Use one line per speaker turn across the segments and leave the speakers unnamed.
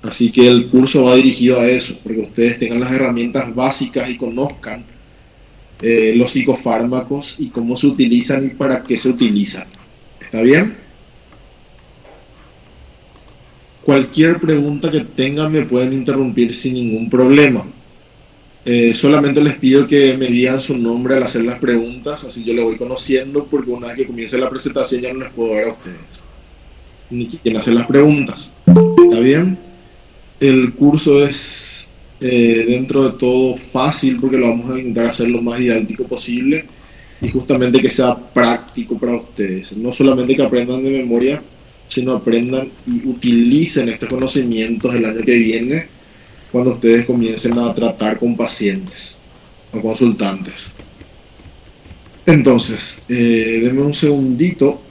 Así que el curso va dirigido a eso, porque ustedes tengan las herramientas básicas y conozcan los psicofármacos y cómo se utilizan y para qué se utilizan. ¿Está bien? Cualquier pregunta que tengan me pueden interrumpir sin ningún problema. Solamente les pido que me digan su nombre al hacer las preguntas, así yo lo voy conociendo, porque una vez que comience la presentación ya no les puedo ver a ustedes, ni quién hacer las preguntas. ¿Está bien? El curso es dentro de todo fácil porque lo vamos a intentar hacer lo más didáctico posible y justamente que sea práctico para ustedes. No solamente que aprendan de memoria, sino aprendan y utilicen estos conocimientos el año que viene cuando ustedes comiencen a tratar con pacientes o consultantes. Entonces, denme un segundito.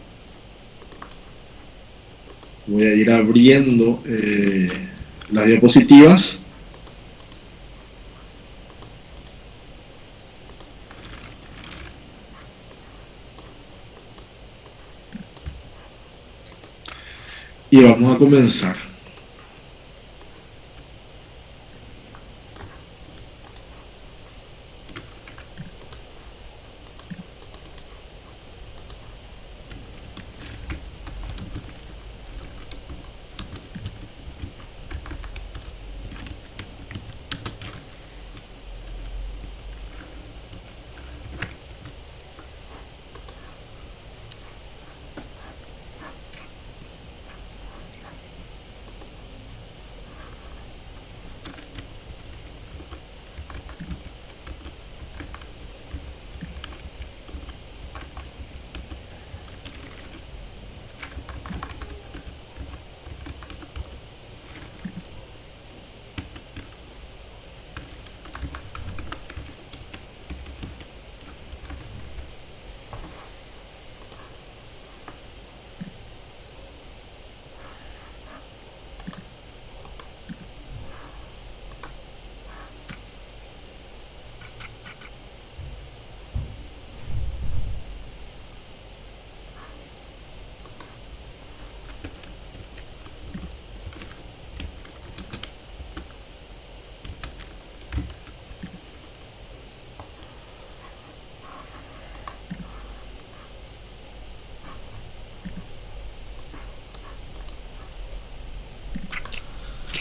Voy a ir abriendo las diapositivas. Y vamos a comenzar.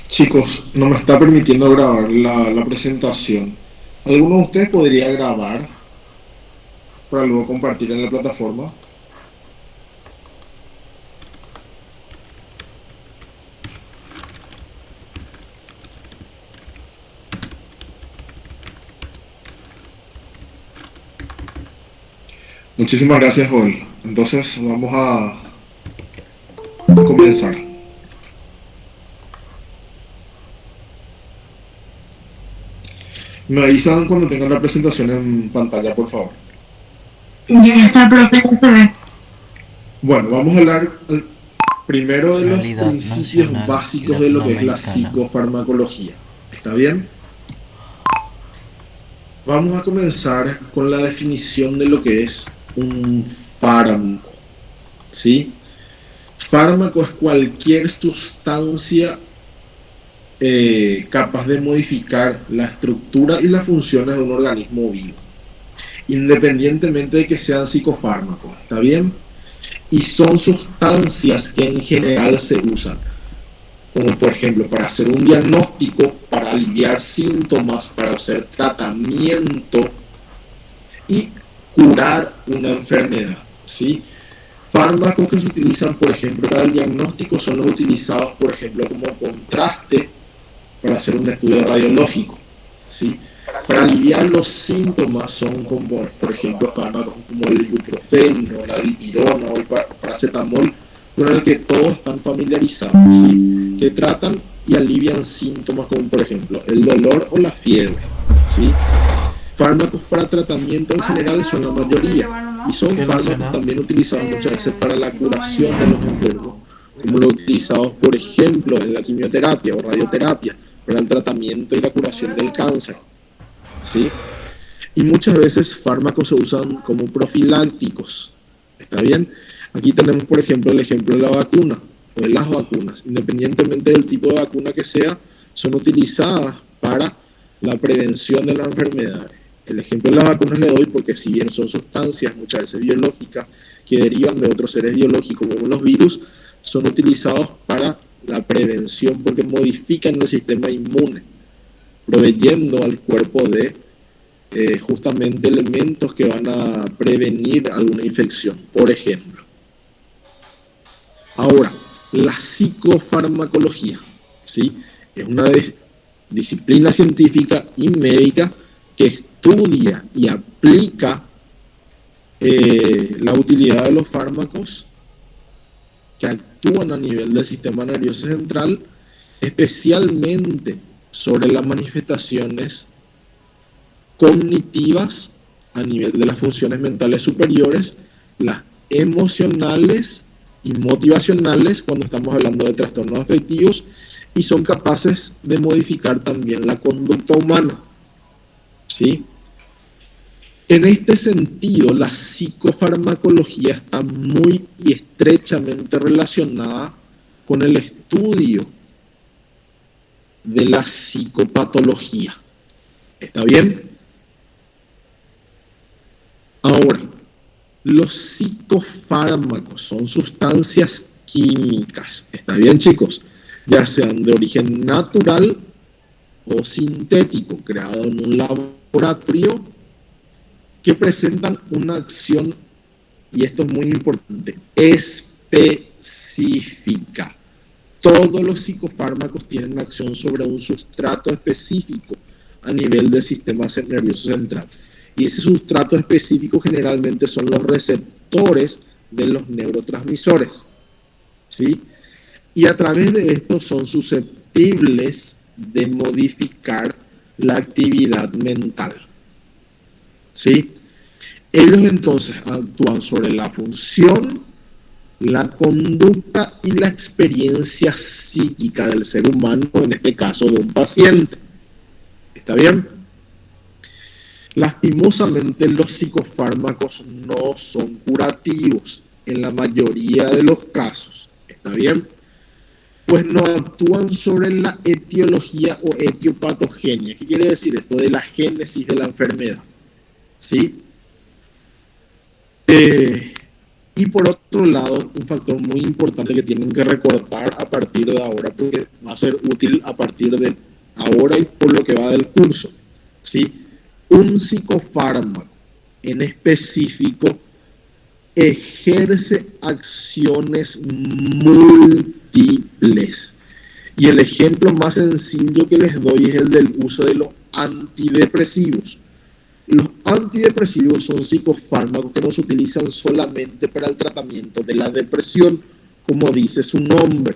Chicos, no me está permitiendo grabar la presentación. ¿Alguno de ustedes podría grabar para luego compartir en la plataforma? Muchísimas gracias, Joel. Entonces vamos a comenzar. Me avisan cuando tengan la presentación en pantalla, por favor.
Ya está, profe, ya se ve.
Bueno, vamos a hablar primero de los
Realidad
principios
nacional y
básicos de lo que es la
latinoamericana.
psicofarmacología. ¿Está bien? Vamos a comenzar con la definición de lo que es un fármaco. ¿Sí? Fármaco es cualquier sustancia capaz de modificar la estructura y las funciones de un organismo vivo, independientemente de que sean psicofármacos. ¿Está bien? Y son sustancias que en general se usan, como por ejemplo para hacer un diagnóstico, para aliviar síntomas, para hacer tratamiento y curar una enfermedad, ¿sí? Fármacos que se utilizan, por ejemplo, para el diagnóstico son los utilizados, por ejemplo, como contraste para hacer un estudio radiológico, ¿sí? Para aliviar los síntomas son como, por ejemplo, fármacos como el ibuprofeno, la dipirona o el paracetamol, con el que todos están familiarizados, ¿sí? Que tratan y alivian síntomas como, por ejemplo, el dolor o la fiebre, ¿sí? Fármacos para tratamiento en general son la mayoría y son
¿Qué
fármacos
relaciona?
también utilizados muchas veces para la curación de los enfermos, como los utilizados, por ejemplo, en la quimioterapia o radioterapia, para el tratamiento y la curación del cáncer, ¿sí? Y muchas veces fármacos se usan como profilácticos. ¿Está bien? Aquí tenemos, por ejemplo, el ejemplo de la vacuna. o de las vacunas, independientemente del tipo de vacuna que sea, son utilizadas para la prevención de las enfermedades. El ejemplo de las vacunas le doy porque si bien son sustancias muchas veces biológicas que derivan de otros seres biológicos como los virus, son utilizados para la prevención porque modifican el sistema inmune, proveyendo al cuerpo de justamente elementos que van a prevenir alguna infección, por ejemplo. Ahora, la psicofarmacología, ¿sí? Es una disciplina científica y médica que estudia y aplica la utilidad de los fármacos que actúan a nivel del sistema nervioso central, especialmente sobre las manifestaciones cognitivas a nivel de las funciones mentales superiores, las emocionales y motivacionales cuando estamos hablando de trastornos afectivos, y son capaces de modificar también la conducta humana, ¿sí? En este sentido, la psicofarmacología está muy y estrechamente relacionada con el estudio de la psicopatología. ¿Está bien? Ahora, los psicofármacos son sustancias químicas. ¿Está bien, chicos? Ya sean de origen natural o sintético, creado en un laboratorio, que presentan una acción, y esto es muy importante, específica. Todos los psicofármacos tienen una acción sobre un sustrato específico a nivel del sistema nervioso central. Y ese sustrato específico generalmente son los receptores de los neurotransmisores, ¿sí? Y a través de esto son susceptibles de modificar la actividad mental, ¿sí? Ellos entonces actúan sobre la función, la conducta y la experiencia psíquica del ser humano, en este caso de un paciente. ¿Está bien? Lastimosamente, los psicofármacos no son curativos en la mayoría de los casos. ¿Está bien? Pues no actúan sobre la etiología o etiopatogenia. ¿Qué quiere decir esto? De la génesis de la enfermedad, ¿sí? Y por otro lado, un factor muy importante que tienen que recordar a partir de ahora, porque va a ser útil a partir de ahora y por lo que va del curso, ¿sí? Un psicofármaco en específico ejerce acciones múltiples. Y el ejemplo más sencillo que les doy es el del uso de los antidepresivos. Los antidepresivos son psicofármacos que no se utilizan solamente para el tratamiento de la depresión, como dice su nombre.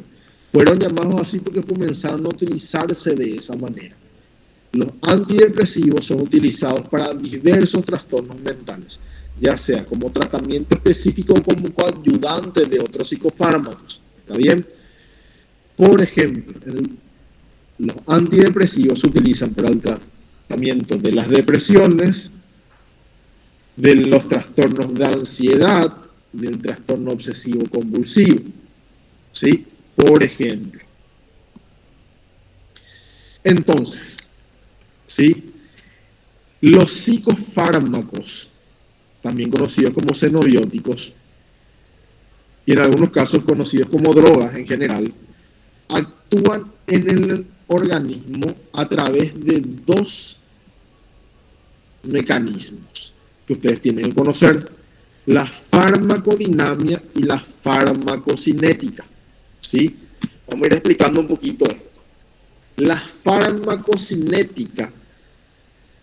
Fueron llamados así porque comenzaron a utilizarse de esa manera. Los antidepresivos son utilizados para diversos trastornos mentales, ya sea como tratamiento específico o como coayudante de otros psicofármacos. ¿Está bien? Por ejemplo, los antidepresivos se utilizan para el tratamiento de las depresiones, de los trastornos de ansiedad, del trastorno obsesivo compulsivo, ¿sí? Por ejemplo. Entonces, ¿sí? Los psicofármacos, también conocidos como xenobióticos, y en algunos casos conocidos como drogas en general, actúan en el organismo a través de dos mecanismos que ustedes tienen que conocer: la farmacodinamia y la farmacocinética, ¿sí? Vamos a ir explicando un poquito esto. La farmacocinética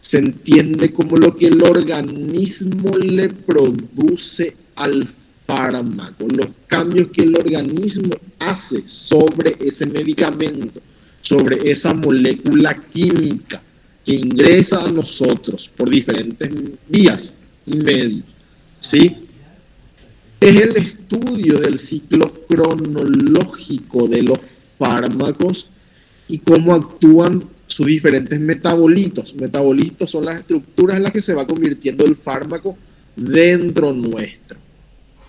se entiende como lo que el organismo le produce al fármaco, los cambios que el organismo hace sobre ese medicamento, sobre esa molécula química que ingresa a nosotros por diferentes vías y medios, ¿sí? Es el estudio del ciclo cronológico de los fármacos y cómo actúan sus diferentes metabolitos. Metabolitos son las estructuras en las que se va convirtiendo el fármaco dentro nuestro.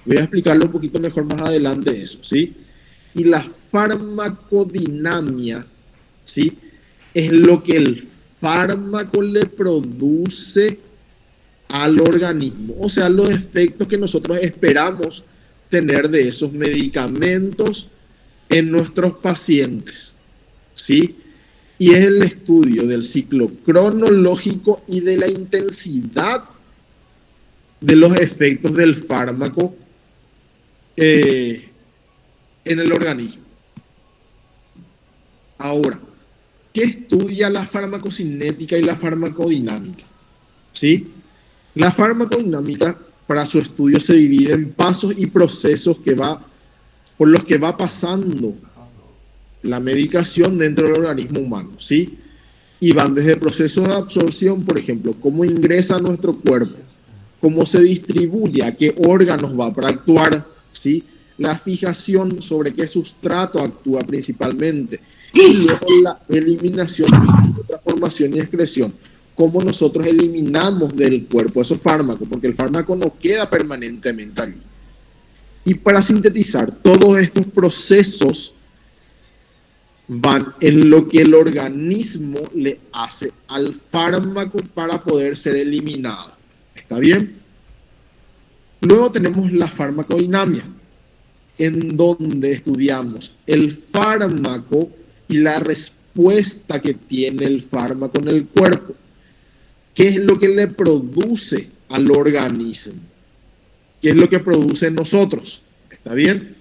Voy a explicarlo un poquito mejor más adelante eso, ¿sí? Y la farmacodinamia, ¿sí?, es lo que el fármaco le produce al organismo, o sea, los efectos que nosotros esperamos tener de esos medicamentos en nuestros pacientes, ¿sí? Y es el estudio del ciclo cronológico y de la intensidad de los efectos del fármaco en el organismo. Ahora, ¿qué estudia la farmacocinética y la farmacodinámica? ¿Sí? La farmacodinámica, para su estudio, se divide en pasos y procesos por los que va pasando la medicación dentro del organismo humano, ¿sí? Y van desde el proceso de absorción, por ejemplo, cómo ingresa a nuestro cuerpo, cómo se distribuye, a qué órganos va para actuar, ¿sí? La fijación, sobre qué sustrato actúa principalmente, y luego la eliminación, transformación y excreción, cómo nosotros eliminamos del cuerpo esos fármacos, porque el fármaco no queda permanentemente allí. Y para sintetizar, todos estos procesos van en lo que el organismo le hace al fármaco para poder ser eliminado. ¿Está bien? Luego tenemos la farmacodinamia, en donde estudiamos el fármaco y la respuesta que tiene el fármaco en el cuerpo. ¿Qué es lo que le produce al organismo? ¿Qué es lo que produce en nosotros? ¿Está bien?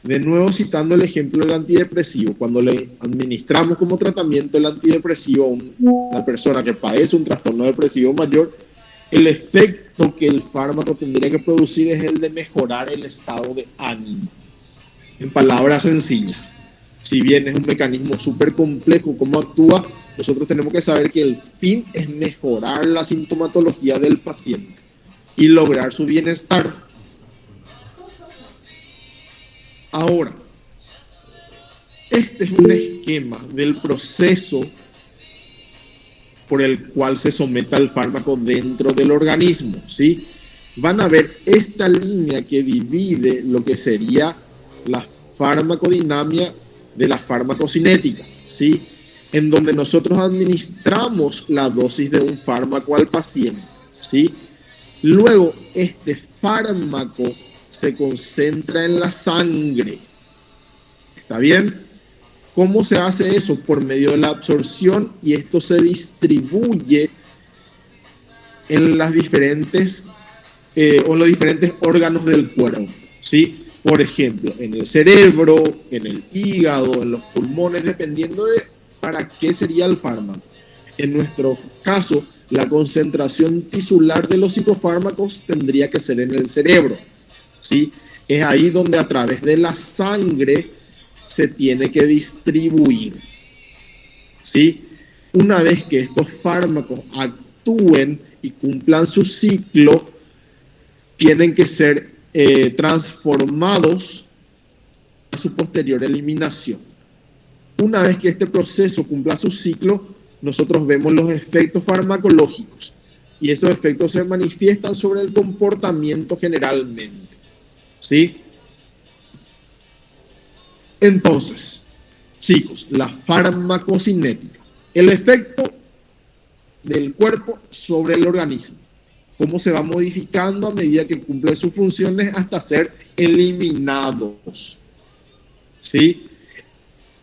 De nuevo, citando el ejemplo del antidepresivo, cuando le administramos como tratamiento el antidepresivo a una persona que padece un trastorno depresivo mayor, el efecto que el fármaco tendría que producir es el de mejorar el estado de ánimo. En palabras sencillas, si bien es un mecanismo súper complejo cómo actúa, nosotros tenemos que saber que el fin es mejorar la sintomatología del paciente y lograr su bienestar. Ahora, este es un esquema del proceso por el cual se somete al fármaco dentro del organismo, ¿sí? Van a ver esta línea que divide lo que sería la farmacodinamia de la farmacocinética, ¿sí? En donde nosotros administramos la dosis de un fármaco al paciente, ¿sí? Luego, este fármaco se concentra en la sangre. ¿Está bien? ¿Cómo se hace eso? Por medio de la absorción, y esto se distribuye en las diferentes los diferentes órganos del cuerpo, ¿sí? Por ejemplo, en el cerebro, en el hígado, en los pulmones, dependiendo de para qué sería el fármaco. En nuestro caso, la concentración tisular de los psicofármacos tendría que ser en el cerebro, ¿sí? Es ahí donde a través de la sangre se tiene que distribuir, ¿sí? Una vez que estos fármacos actúen y cumplan su ciclo, tienen que ser transformados a su posterior eliminación. Una vez que este proceso cumpla su ciclo, nosotros vemos los efectos farmacológicos, y esos efectos se manifiestan sobre el comportamiento generalmente, ¿sí? Entonces, chicos, la farmacocinética, el efecto del cuerpo sobre el organismo, cómo se va modificando a medida que cumple sus funciones hasta ser eliminados, ¿sí?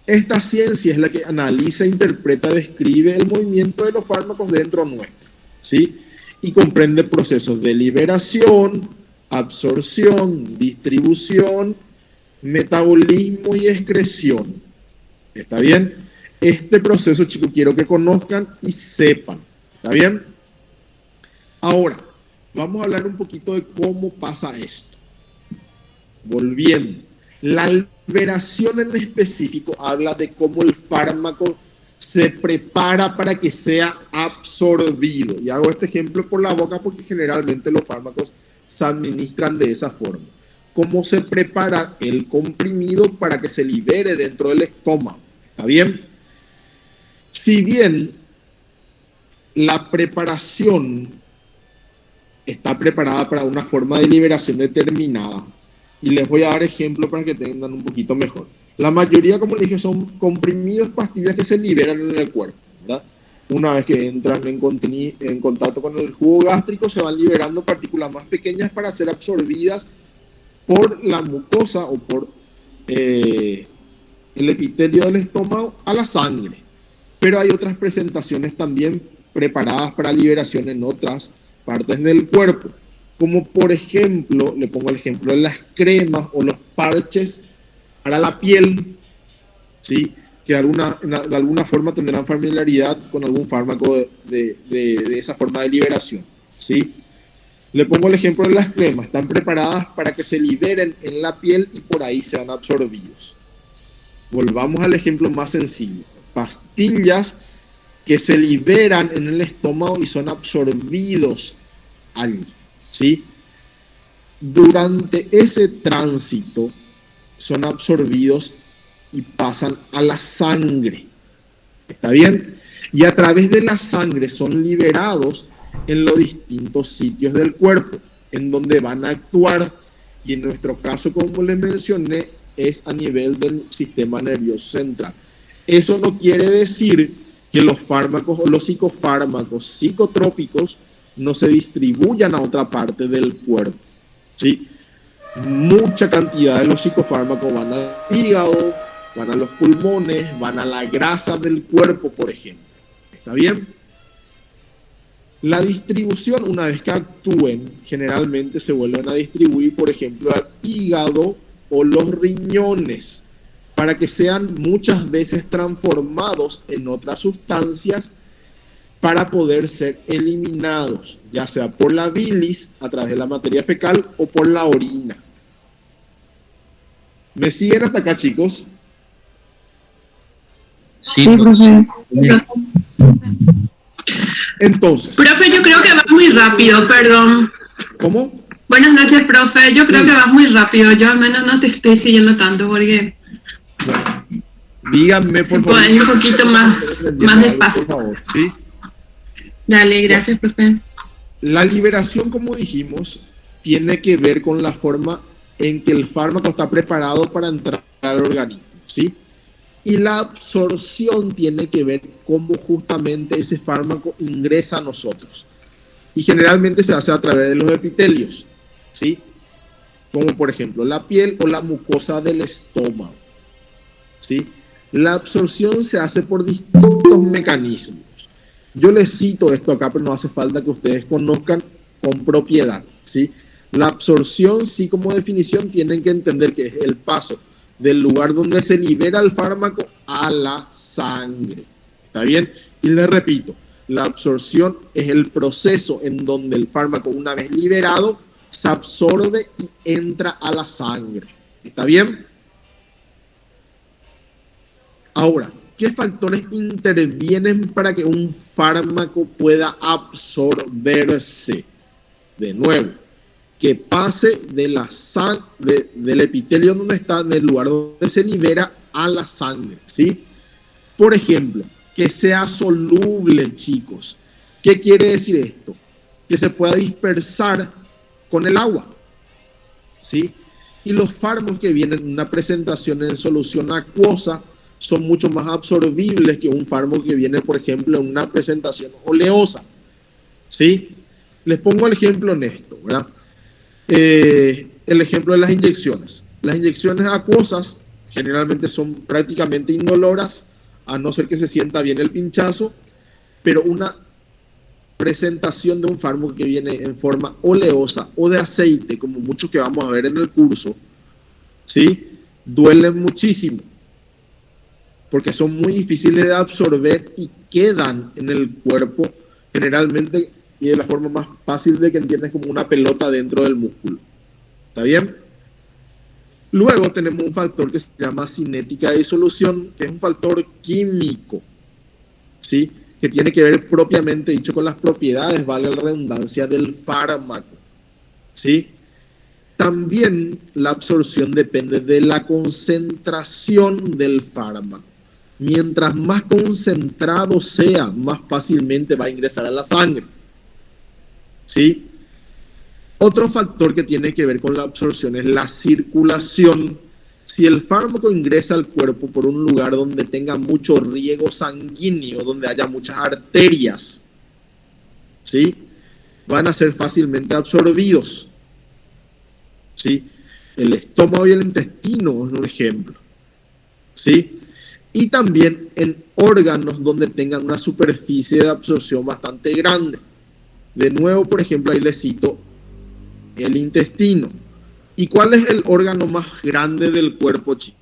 Esta ciencia es la que analiza, interpreta, describe el movimiento de los fármacos dentro nuestro, ¿sí? Y comprende procesos de liberación, absorción, distribución, metabolismo y excreción. ¿Está bien? Este proceso, chicos, quiero que conozcan y sepan. ¿Está bien? Ahora, vamos a hablar un poquito de cómo pasa esto. Volviendo. La liberación en específico habla de cómo el fármaco se prepara para que sea absorbido. Y hago este ejemplo por la boca porque generalmente los fármacos se administran de esa forma. Cómo se prepara el comprimido para que se libere dentro del estómago. ¿Está bien? Si bien la preparación está preparada para una forma de liberación determinada, Y les voy a dar ejemplo para que entendan un poquito mejor. La mayoría, como les dije, son comprimidos, pastillas que se liberan en el cuerpo, ¿verdad? Una vez que entran en contacto con el jugo gástrico, se van liberando partículas más pequeñas para ser absorbidas por la mucosa o por el epitelio del estómago a la sangre. Pero hay otras presentaciones también preparadas para liberación en otras partes del cuerpo, como por ejemplo, le pongo el ejemplo de las cremas o los parches para la piel, ¿sí? Que de alguna forma tendrán familiaridad con algún fármaco de esa forma de liberación, ¿sí? Le pongo el ejemplo de las cremas, están preparadas para que se liberen en la piel y por ahí sean absorbidos. Volvamos al ejemplo más sencillo, pastillas que se liberan en el estómago y son absorbidos allí, ¿sí? Durante ese tránsito son absorbidos y pasan a la sangre, ¿está bien? Y a través de la sangre son liberados en los distintos sitios del cuerpo, en donde van a actuar, y en nuestro caso, como les mencioné, es a nivel del sistema nervioso central. Eso no quiere decir que los fármacos o los psicofármacos psicotrópicos no se distribuyan a otra parte del cuerpo, ¿sí? Mucha cantidad de los psicofármacos van al hígado, van a los pulmones, van a la grasa del cuerpo, por ejemplo. ¿Está bien? La distribución, una vez que actúen, generalmente se vuelven a distribuir, por ejemplo, al hígado o los riñones, para que sean muchas veces transformados en otras sustancias para poder ser eliminados, ya sea por la bilis, a través de la materia fecal, o por la orina. ¿Me siguen hasta acá, chicos?
Sí, profe.
Entonces.
Profe, yo creo que va muy rápido, perdón.
¿Cómo?
Buenas noches, profe. Yo creo que va muy rápido. Yo al menos no te estoy siguiendo tanto porque...
Bueno, díganme, por favor.
Pueden ir un poquito más despacio.
Por favor, ¿sí?
Dale, gracias, profe.
La liberación, como dijimos, tiene que ver con la forma en que el fármaco está preparado para entrar al organismo, ¿sí? Y la absorción tiene que ver cómo justamente ese fármaco ingresa a nosotros. Y generalmente se hace a través de los epitelios, ¿sí? Como por ejemplo la piel o la mucosa del estómago, ¿sí? La absorción se hace por distintos mecanismos. Yo les cito esto acá, pero no hace falta que ustedes conozcan con propiedad, ¿sí? La absorción, sí, como definición, tienen que entender que es el paso del lugar donde se libera el fármaco a la sangre. ¿Está bien? Y les repito, la absorción es el proceso en donde el fármaco, una vez liberado, se absorbe y entra a la sangre. ¿Está bien? Ahora, ¿qué factores intervienen para que un fármaco pueda absorberse? De nuevo, que pase de la del epitelio donde está, del lugar donde se libera, a la sangre, ¿sí? Por ejemplo, que sea soluble, chicos. ¿Qué quiere decir esto? Que se pueda dispersar con el agua, ¿sí? Y los fármacos que vienen en una presentación en solución acuosa son mucho más absorbibles que un fármaco que viene, por ejemplo, en una presentación oleosa, ¿sí? Les pongo el ejemplo en esto, ¿verdad? El ejemplo de las inyecciones. Las inyecciones acuosas generalmente son prácticamente indoloras, a no ser que se sienta bien el pinchazo, pero una presentación de un fármaco que viene en forma oleosa o de aceite, como muchos que vamos a ver en el curso, ¿sí? Duelen muchísimo, porque son muy difíciles de absorber y quedan en el cuerpo generalmente, y de la forma más fácil de que entiendas, como una pelota dentro del músculo. ¿Está bien? Luego tenemos un factor que se llama cinética de disolución, que es un factor químico, ¿sí? Que tiene que ver propiamente dicho con las propiedades, valga la redundancia, del fármaco, ¿sí? También la absorción depende de la concentración del fármaco. Mientras más concentrado sea, más fácilmente va a ingresar a la sangre, ¿sí? Otro factor que tiene que ver con la absorción es la circulación. Si el fármaco ingresa al cuerpo por un lugar donde tenga mucho riego sanguíneo, donde haya muchas arterias, ¿sí?, van a ser fácilmente absorbidos, ¿sí? El estómago y el intestino es un ejemplo, ¿sí? Y también en órganos donde tengan una superficie de absorción bastante grande. De nuevo, por ejemplo, ahí les cito el intestino. ¿Y cuál es el órgano más grande del cuerpo, chicos?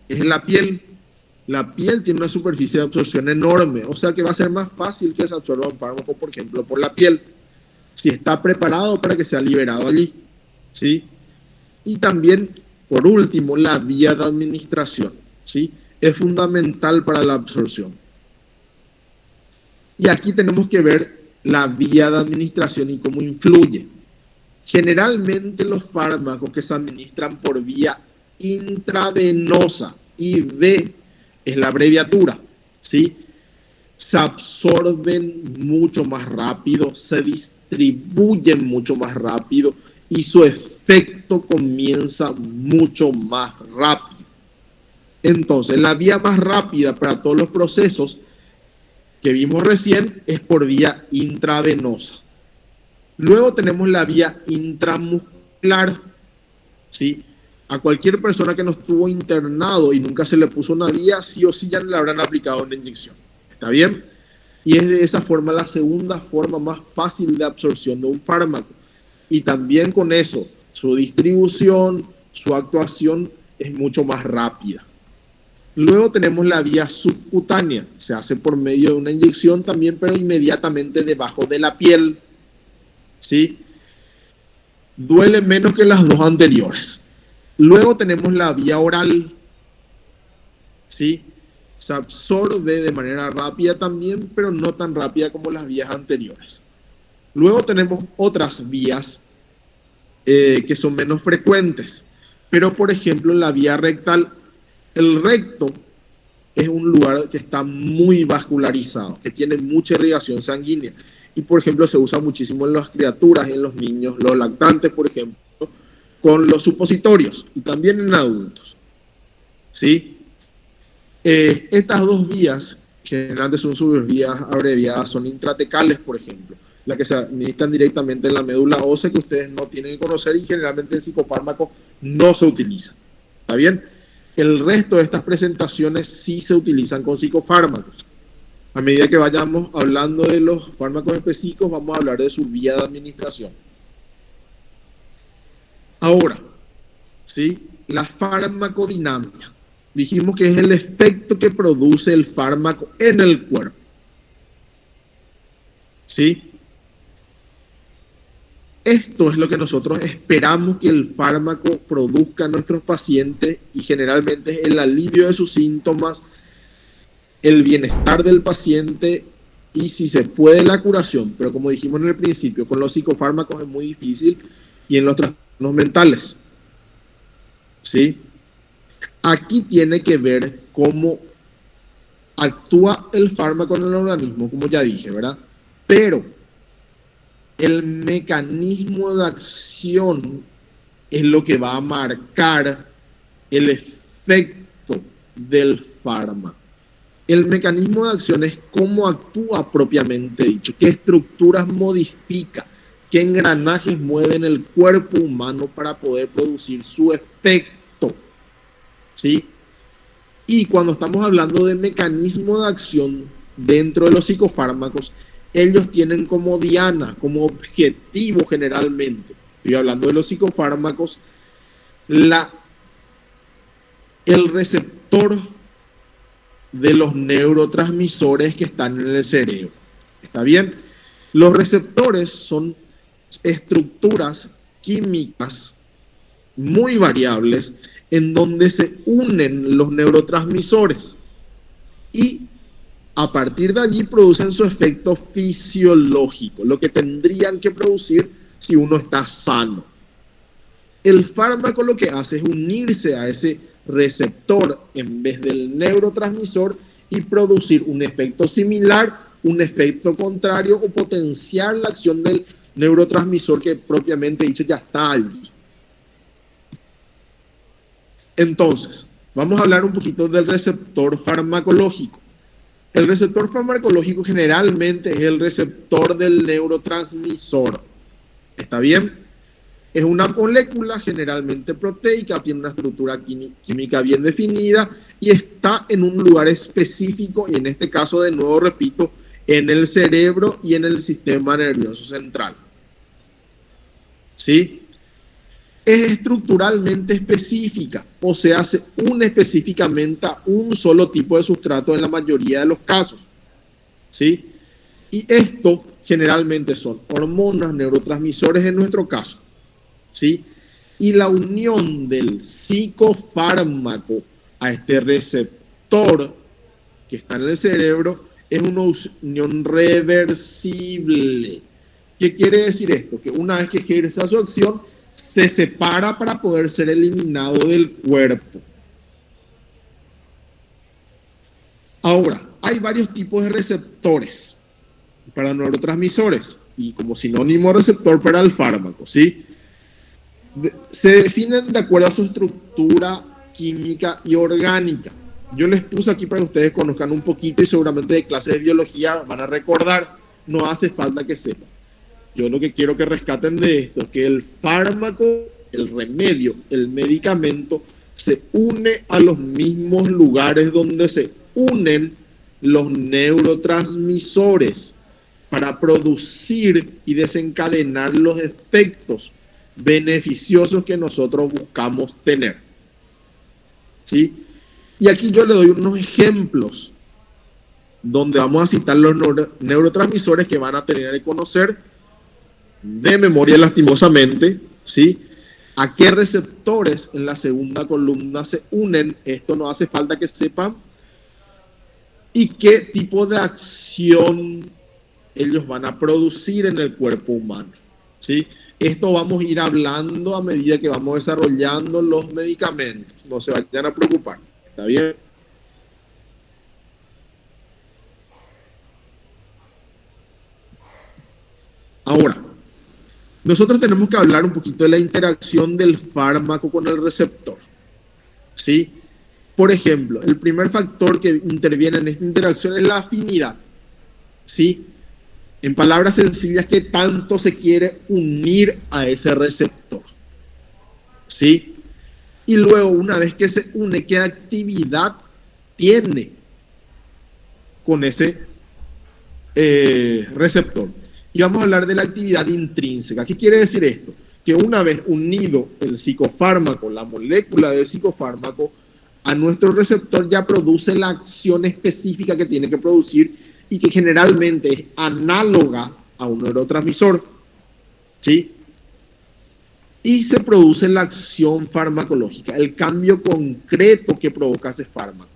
Es la piel. La piel tiene una superficie de absorción enorme, o sea que va a ser más fácil que se absorba un fármaco, por ejemplo, por la piel, si está preparado para que sea liberado allí, ¿sí? Y también, por último, la vía de administración, ¿sí? Es fundamental para la absorción. Y aquí tenemos que ver la vía de administración y cómo influye. Generalmente los fármacos que se administran por vía intravenosa, IV es la abreviatura, ¿sí?, se absorben mucho más rápido, se distribuyen mucho más rápido y su efecto comienza mucho más rápido. Entonces, la vía más rápida para todos los procesos que vimos recién es por vía intravenosa. Luego tenemos la vía intramuscular, ¿sí? A cualquier persona que no estuvo internado y nunca se le puso una vía, sí o sí ya le habrán aplicado una inyección. ¿Está bien? Y es de esa forma la segunda forma más fácil de absorción de un fármaco. Y también con eso, su distribución, su actuación es mucho más rápida. Luego tenemos la vía subcutánea. Se hace por medio de una inyección también, pero inmediatamente debajo de la piel, ¿sí? Duele menos que las dos anteriores. Luego tenemos la vía oral, ¿sí? Se absorbe de manera rápida también, pero no tan rápida como las vías anteriores. Luego tenemos otras vías que son menos frecuentes, pero por ejemplo la vía rectal, el recto es un lugar que está muy vascularizado, que tiene mucha irrigación sanguínea y por ejemplo se usa muchísimo en las criaturas, en los niños, los lactantes, por ejemplo, con los supositorios y también en adultos, ¿sí? Estas dos vías, que generalmente son sus vías abreviadas, son intratecales, por ejemplo, las que se administran directamente en la médula ósea, que ustedes no tienen que conocer y generalmente en psicofármacos no se utilizan. ¿Está bien? El resto de estas presentaciones sí se utilizan con psicofármacos. A medida que vayamos hablando de los fármacos específicos, vamos a hablar de su vía de administración. Ahora, ¿sí?, la farmacodinámica. Dijimos que es el efecto que produce el fármaco en el cuerpo, ¿sí? Esto es lo que nosotros esperamos que el fármaco produzca en nuestros pacientes y generalmente es el alivio de sus síntomas, el bienestar del paciente y si se puede la curación. Pero como dijimos en el principio, con los psicofármacos es muy difícil y en los trastornos mentales, ¿sí? Aquí tiene que ver cómo actúa el fármaco en el organismo, como ya dije, ¿verdad? Pero el mecanismo de acción es lo que va a marcar el efecto del fármaco. El mecanismo de acción es cómo actúa propiamente dicho, qué estructuras modifica, qué engranajes mueven el cuerpo humano para poder producir su efecto, ¿sí? Y cuando estamos hablando de mecanismo de acción dentro de los psicofármacos, ellos tienen como diana, como objetivo generalmente, estoy hablando de los psicofármacos, el receptor de los neurotransmisores que están en el cerebro. ¿Está bien? Los receptores son estructuras químicas muy variables en donde se unen los neurotransmisores y a partir de allí producen su efecto fisiológico, lo que tendrían que producir si uno está sano. El fármaco lo que hace es unirse a ese receptor en vez del neurotransmisor y producir un efecto similar un efecto contrario o potenciar la acción del neurotransmisor que propiamente dicho ya está allí. Entonces, vamos a hablar un poquito del receptor farmacológico. El receptor farmacológico generalmente es el receptor del neurotransmisor. ¿Está bien? Es una molécula generalmente proteica, tiene una estructura química bien definida y está en un lugar específico, y en este caso, de nuevo repito, en el cerebro y en el sistema nervioso central. ¿Sí? Es estructuralmente específica, o sea, se une específicamente a un solo tipo de sustrato en la mayoría de los casos. ¿Sí? Y esto generalmente son hormonas, neurotransmisores en nuestro caso. ¿Sí? Y la unión del psicofármaco a este receptor que está en el cerebro es una unión reversible. ¿Qué quiere decir esto? Que una vez que ejerza su acción, se separa para poder ser eliminado del cuerpo. Ahora, hay varios tipos de receptores para neurotransmisores y como sinónimo receptor para el fármaco, ¿sí? Se definen de acuerdo a su estructura química y orgánica. Yo les puse aquí para que ustedes conozcan un poquito y seguramente de clases de biología van a recordar, no hace falta que sepan. Yo lo que quiero que rescaten de esto es que el fármaco, el remedio, el medicamento se une a los mismos lugares donde se unen los neurotransmisores para producir y desencadenar los efectos beneficiosos que nosotros buscamos tener. ¿Sí? Y aquí yo le doy unos ejemplos donde vamos a citar los neurotransmisores que van a tener que conocer de memoria lastimosamente, ¿sí? ¿A qué receptores en la segunda columna se unen? Esto no hace falta que sepan. ¿Y qué tipo de acción ellos van a producir en el cuerpo humano? ¿Sí? Esto vamos a ir hablando a medida que vamos desarrollando los medicamentos. No se vayan a preocupar. ¿Está bien? Ahora, nosotros tenemos que hablar un poquito de la interacción del fármaco con el receptor. ¿Sí? Por ejemplo, el primer factor que interviene en esta interacción es la afinidad. ¿Sí? En palabras sencillas, ¿qué tanto se quiere unir a ese receptor? ¿Sí? Y luego, una vez que se une, ¿qué actividad tiene con ese receptor? Y vamos a hablar de la actividad intrínseca. ¿Qué quiere decir esto? Que una vez unido el psicofármaco, la molécula del psicofármaco, a nuestro receptor ya produce la acción específica que tiene que producir y que generalmente es análoga a un neurotransmisor. ¿Sí? Y se produce la acción farmacológica, el cambio concreto que provoca ese fármaco.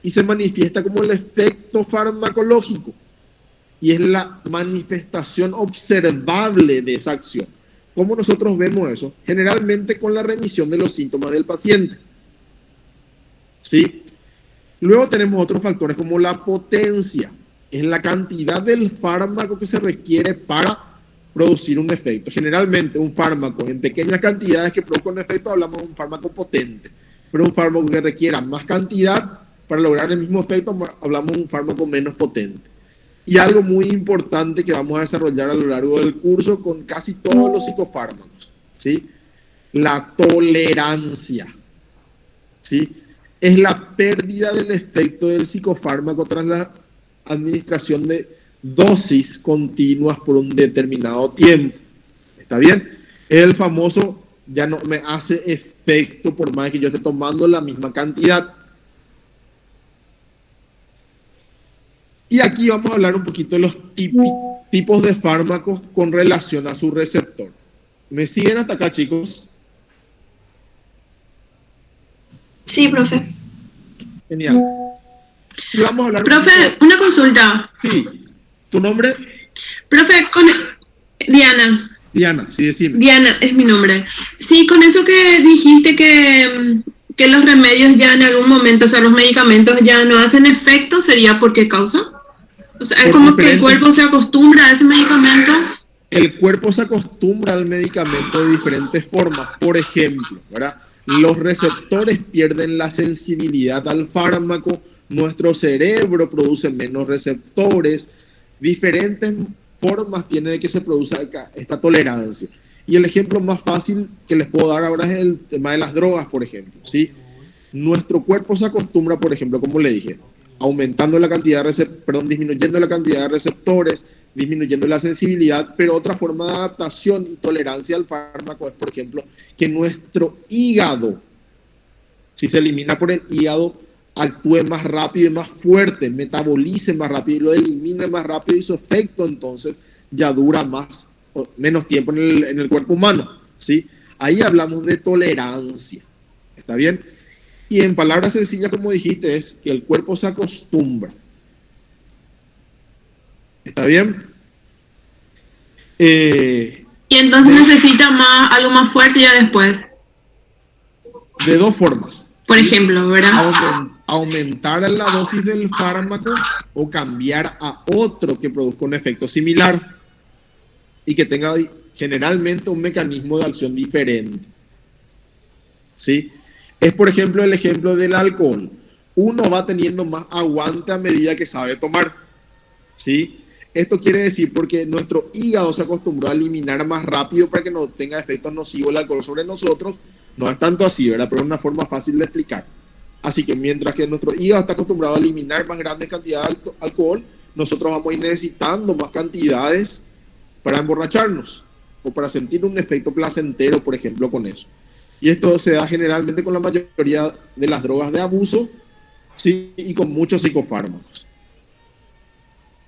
Y se manifiesta como el efecto farmacológico. Y es la manifestación observable de esa acción. ¿Cómo nosotros vemos eso? Generalmente con la remisión de los síntomas del paciente. ¿Sí? Luego tenemos otros factores como la potencia. Es la cantidad del fármaco que se requiere para producir un efecto. Generalmente un fármaco en pequeñas cantidades que produzca un efecto, hablamos de un fármaco potente. Pero un fármaco que requiera más cantidad para lograr el mismo efecto, hablamos de un fármaco menos potente. Y algo muy importante que vamos a desarrollar a lo largo del curso con casi todos los psicofármacos, ¿sí? La tolerancia, ¿sí? Es la pérdida del efecto del psicofármaco tras la administración de dosis continuas por un determinado tiempo. ¿Está bien? Es el famoso, ya no me hace efecto por más que yo esté tomando la misma cantidad. Y aquí vamos a hablar un poquito de los tipos de fármacos con relación a su receptor. ¿Me siguen hasta acá, chicos?
Sí, profe.
Genial. Y vamos a hablar
Profe, una consulta.
Sí. ¿Tu nombre?
Profe, Diana.
Diana, sí, decime.
Diana es mi nombre. Sí, con eso que dijiste que los remedios ya en algún momento, o sea, los medicamentos ya no hacen efecto, ¿sería por qué causa? O sea, es
por
como que el
diferentes-
cuerpo se acostumbra a ese medicamento.
El cuerpo se acostumbra al medicamento de diferentes formas. Por ejemplo, ¿verdad? Los receptores pierden la sensibilidad al fármaco, nuestro cerebro produce menos receptores, diferentes formas tiene de que se produzca esta tolerancia. Y el ejemplo más fácil que les puedo dar ahora es el tema de las drogas, por ejemplo, ¿sí? Nuestro cuerpo se acostumbra, por ejemplo, como le dije, aumentando la cantidad de disminuyendo la cantidad de receptores, disminuyendo la sensibilidad, pero otra forma de adaptación y tolerancia al fármaco es, por ejemplo, que nuestro hígado, si se elimina por el hígado, actúe más rápido y más fuerte, metabolice más rápido y lo elimine más rápido y su efecto entonces ya dura más o menos tiempo en el cuerpo humano, ¿sí? Ahí hablamos de tolerancia, ¿está bien? Y en palabras sencillas, como dijiste, es que el cuerpo se acostumbra. ¿Está bien?
Y entonces necesita algo más fuerte ya después.
De dos formas.
Por
¿sí?
ejemplo, ¿verdad?
Aumentar la dosis del fármaco o cambiar a otro que produzca un efecto similar y que tenga generalmente un mecanismo de acción diferente. ¿Sí? Es, por ejemplo, el ejemplo del alcohol. Uno va teniendo más aguante a medida que sabe tomar. ¿Sí? Esto quiere decir porque nuestro hígado se acostumbró a eliminar más rápido para que no tenga efectos nocivos el alcohol sobre nosotros. No es tanto así, ¿verdad? Pero es una forma fácil de explicar. Así que mientras que nuestro hígado está acostumbrado a eliminar más grandes cantidades de alcohol, nosotros vamos a ir necesitando más cantidades para emborracharnos o para sentir un efecto placentero, por ejemplo, con eso. Y esto se da generalmente con la mayoría de las drogas de abuso, ¿sí? Y con muchos psicofármacos.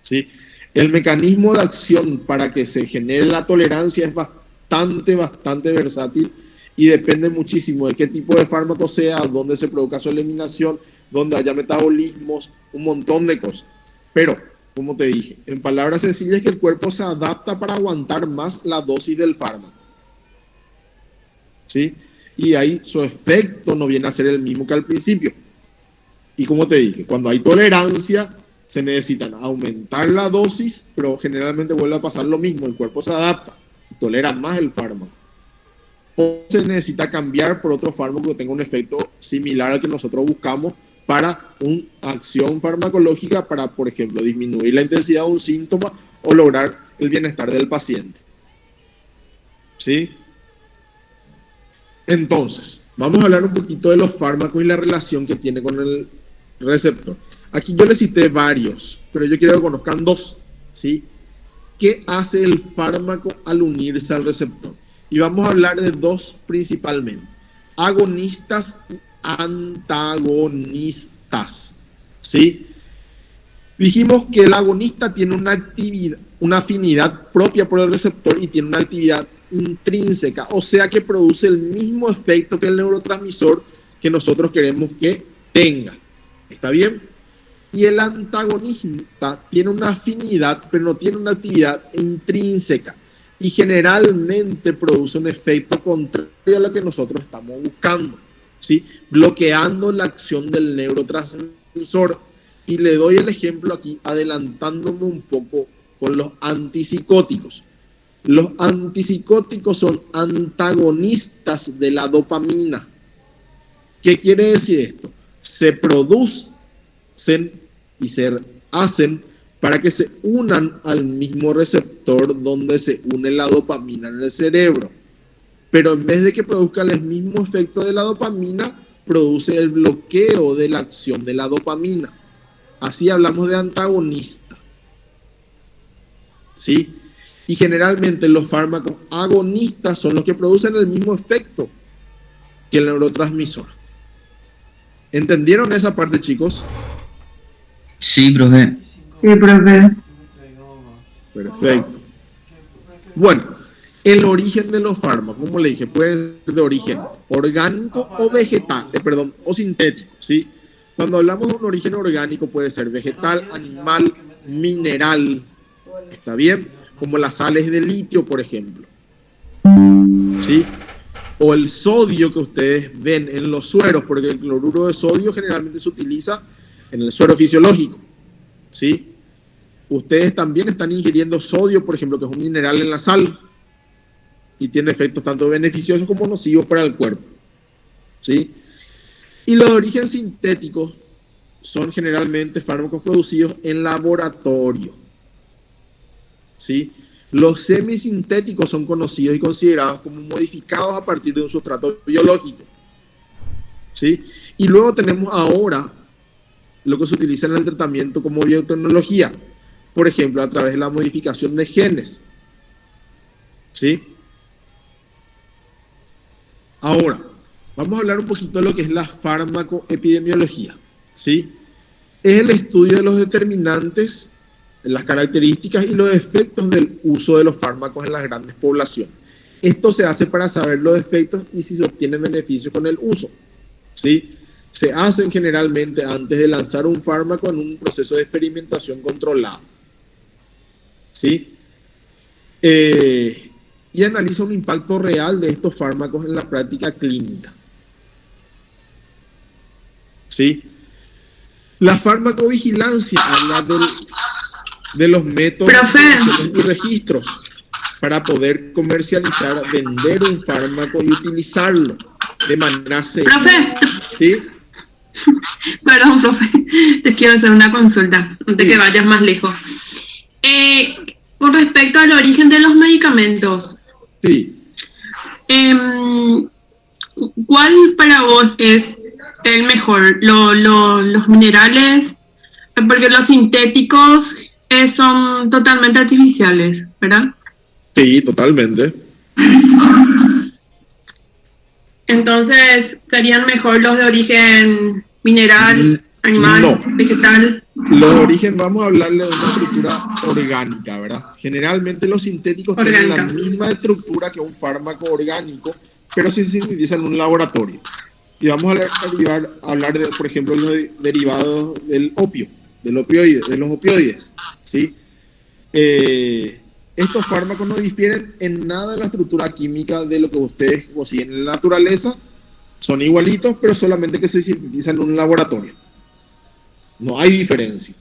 ¿Sí? El mecanismo de acción para que se genere la tolerancia es bastante versátil y depende muchísimo de qué tipo de fármaco sea, dónde se produzca su eliminación, dónde haya metabolismos, un montón de cosas. Pero, como te dije, en palabras sencillas es que el cuerpo se adapta para aguantar más la dosis del fármaco. ¿Sí? Y ahí su efecto no viene a ser el mismo que al principio. Y como te dije, cuando hay tolerancia, se necesitan aumentar la dosis, pero generalmente vuelve a pasar lo mismo, el cuerpo se adapta, tolera más el fármaco. O se necesita cambiar por otro fármaco que tenga un efecto similar al que nosotros buscamos para una acción farmacológica para, por ejemplo, disminuir la intensidad de un síntoma o lograr el bienestar del paciente. ¿Sí? Entonces, vamos a hablar un poquito de los fármacos y la relación que tiene con el receptor. Aquí yo les cité varios, pero yo quiero que conozcan dos, ¿sí? ¿Qué hace el fármaco al unirse al receptor? Y vamos a hablar de dos principalmente, agonistas y antagonistas, ¿sí? Dijimos que el agonista tiene una afinidad propia por el receptor y tiene una actividad intrínseca, o sea que produce el mismo efecto que el neurotransmisor que nosotros queremos que tenga. ¿Está bien? Y el antagonista tiene una afinidad, pero no tiene una actividad intrínseca y generalmente produce un efecto contrario a lo que nosotros estamos buscando, ¿sí? Bloqueando la acción del neurotransmisor. Y le doy el ejemplo aquí, adelantándome un poco con los antipsicóticos. Los antipsicóticos son antagonistas de la dopamina. ¿Qué quiere decir esto? Se producen y se hacen para que se unan al mismo receptor donde se une la dopamina en el cerebro. Pero en vez de que produzca el mismo efecto de la dopamina, produce el bloqueo de la acción de la dopamina. Así hablamos de antagonista. ¿Sí? Y generalmente los fármacos agonistas son los que producen el mismo efecto que el neurotransmisor. ¿Entendieron esa parte, chicos?
Sí, profe.
Sí, profe.
Perfecto. Bueno, el origen de los fármacos, como le dije, puede ser de origen orgánico o vegetal, o sintético, ¿sí? Cuando hablamos de un origen orgánico puede ser vegetal, animal, mineral, ¿está bien? Como las sales de litio, por ejemplo, ¿sí? O el sodio que ustedes ven en los sueros, porque el cloruro de sodio generalmente se utiliza en el suero fisiológico, ¿sí? ustedes también están ingiriendo sodio, por ejemplo, que es un mineral en la sal, y tiene efectos tanto beneficiosos como nocivos para el cuerpo, ¿sí? Y los de origen sintético son generalmente fármacos producidos en laboratorio, ¿sí? Los semisintéticos son conocidos y considerados como modificados a partir de un sustrato biológico, ¿sí? Y luego tenemos ahora lo que se utiliza en el tratamiento como biotecnología, por ejemplo, a través de la modificación de genes, ¿sí? Ahora, vamos a hablar un poquito de lo que es la farmacoepidemiología, ¿sí? Es el estudio de los determinantes, las características y los efectos del uso de los fármacos en las grandes poblaciones. Esto se hace para saber los efectos y si se obtienen beneficios con el uso, ¿sí? Se hacen generalmente antes de lanzar un fármaco en un proceso de experimentación controlado, ¿sí? Y analiza un impacto real de estos fármacos en la práctica clínica, ¿sí? La farmacovigilancia habla de los métodos y registros para poder comercializar, vender un fármaco y utilizarlo de manera segura.
Profe.
¿Sí?
Perdón, profe, te quiero hacer una consulta antes que vayas más lejos. Con respecto al origen de los medicamentos,
Sí.
¿Cuál para vos es el mejor? ¿Los minerales? Porque los sintéticos son totalmente artificiales, ¿verdad?
Sí, totalmente.
Entonces, ¿serían mejor los de origen mineral, animal,
no.
vegetal?
Los de origen, vamos a hablarle de una estructura orgánica, ¿verdad? Generalmente los sintéticos tienen la misma estructura que un fármaco orgánico, pero se sintetizan en un laboratorio. Y vamos a hablar de, por ejemplo, los derivados del opio, de los opioides, ¿sí? Estos fármacos no difieren en nada de la estructura química de lo que ustedes consiguen en la naturaleza, son igualitos, pero solamente que se sintetizan en un laboratorio. No hay diferencia.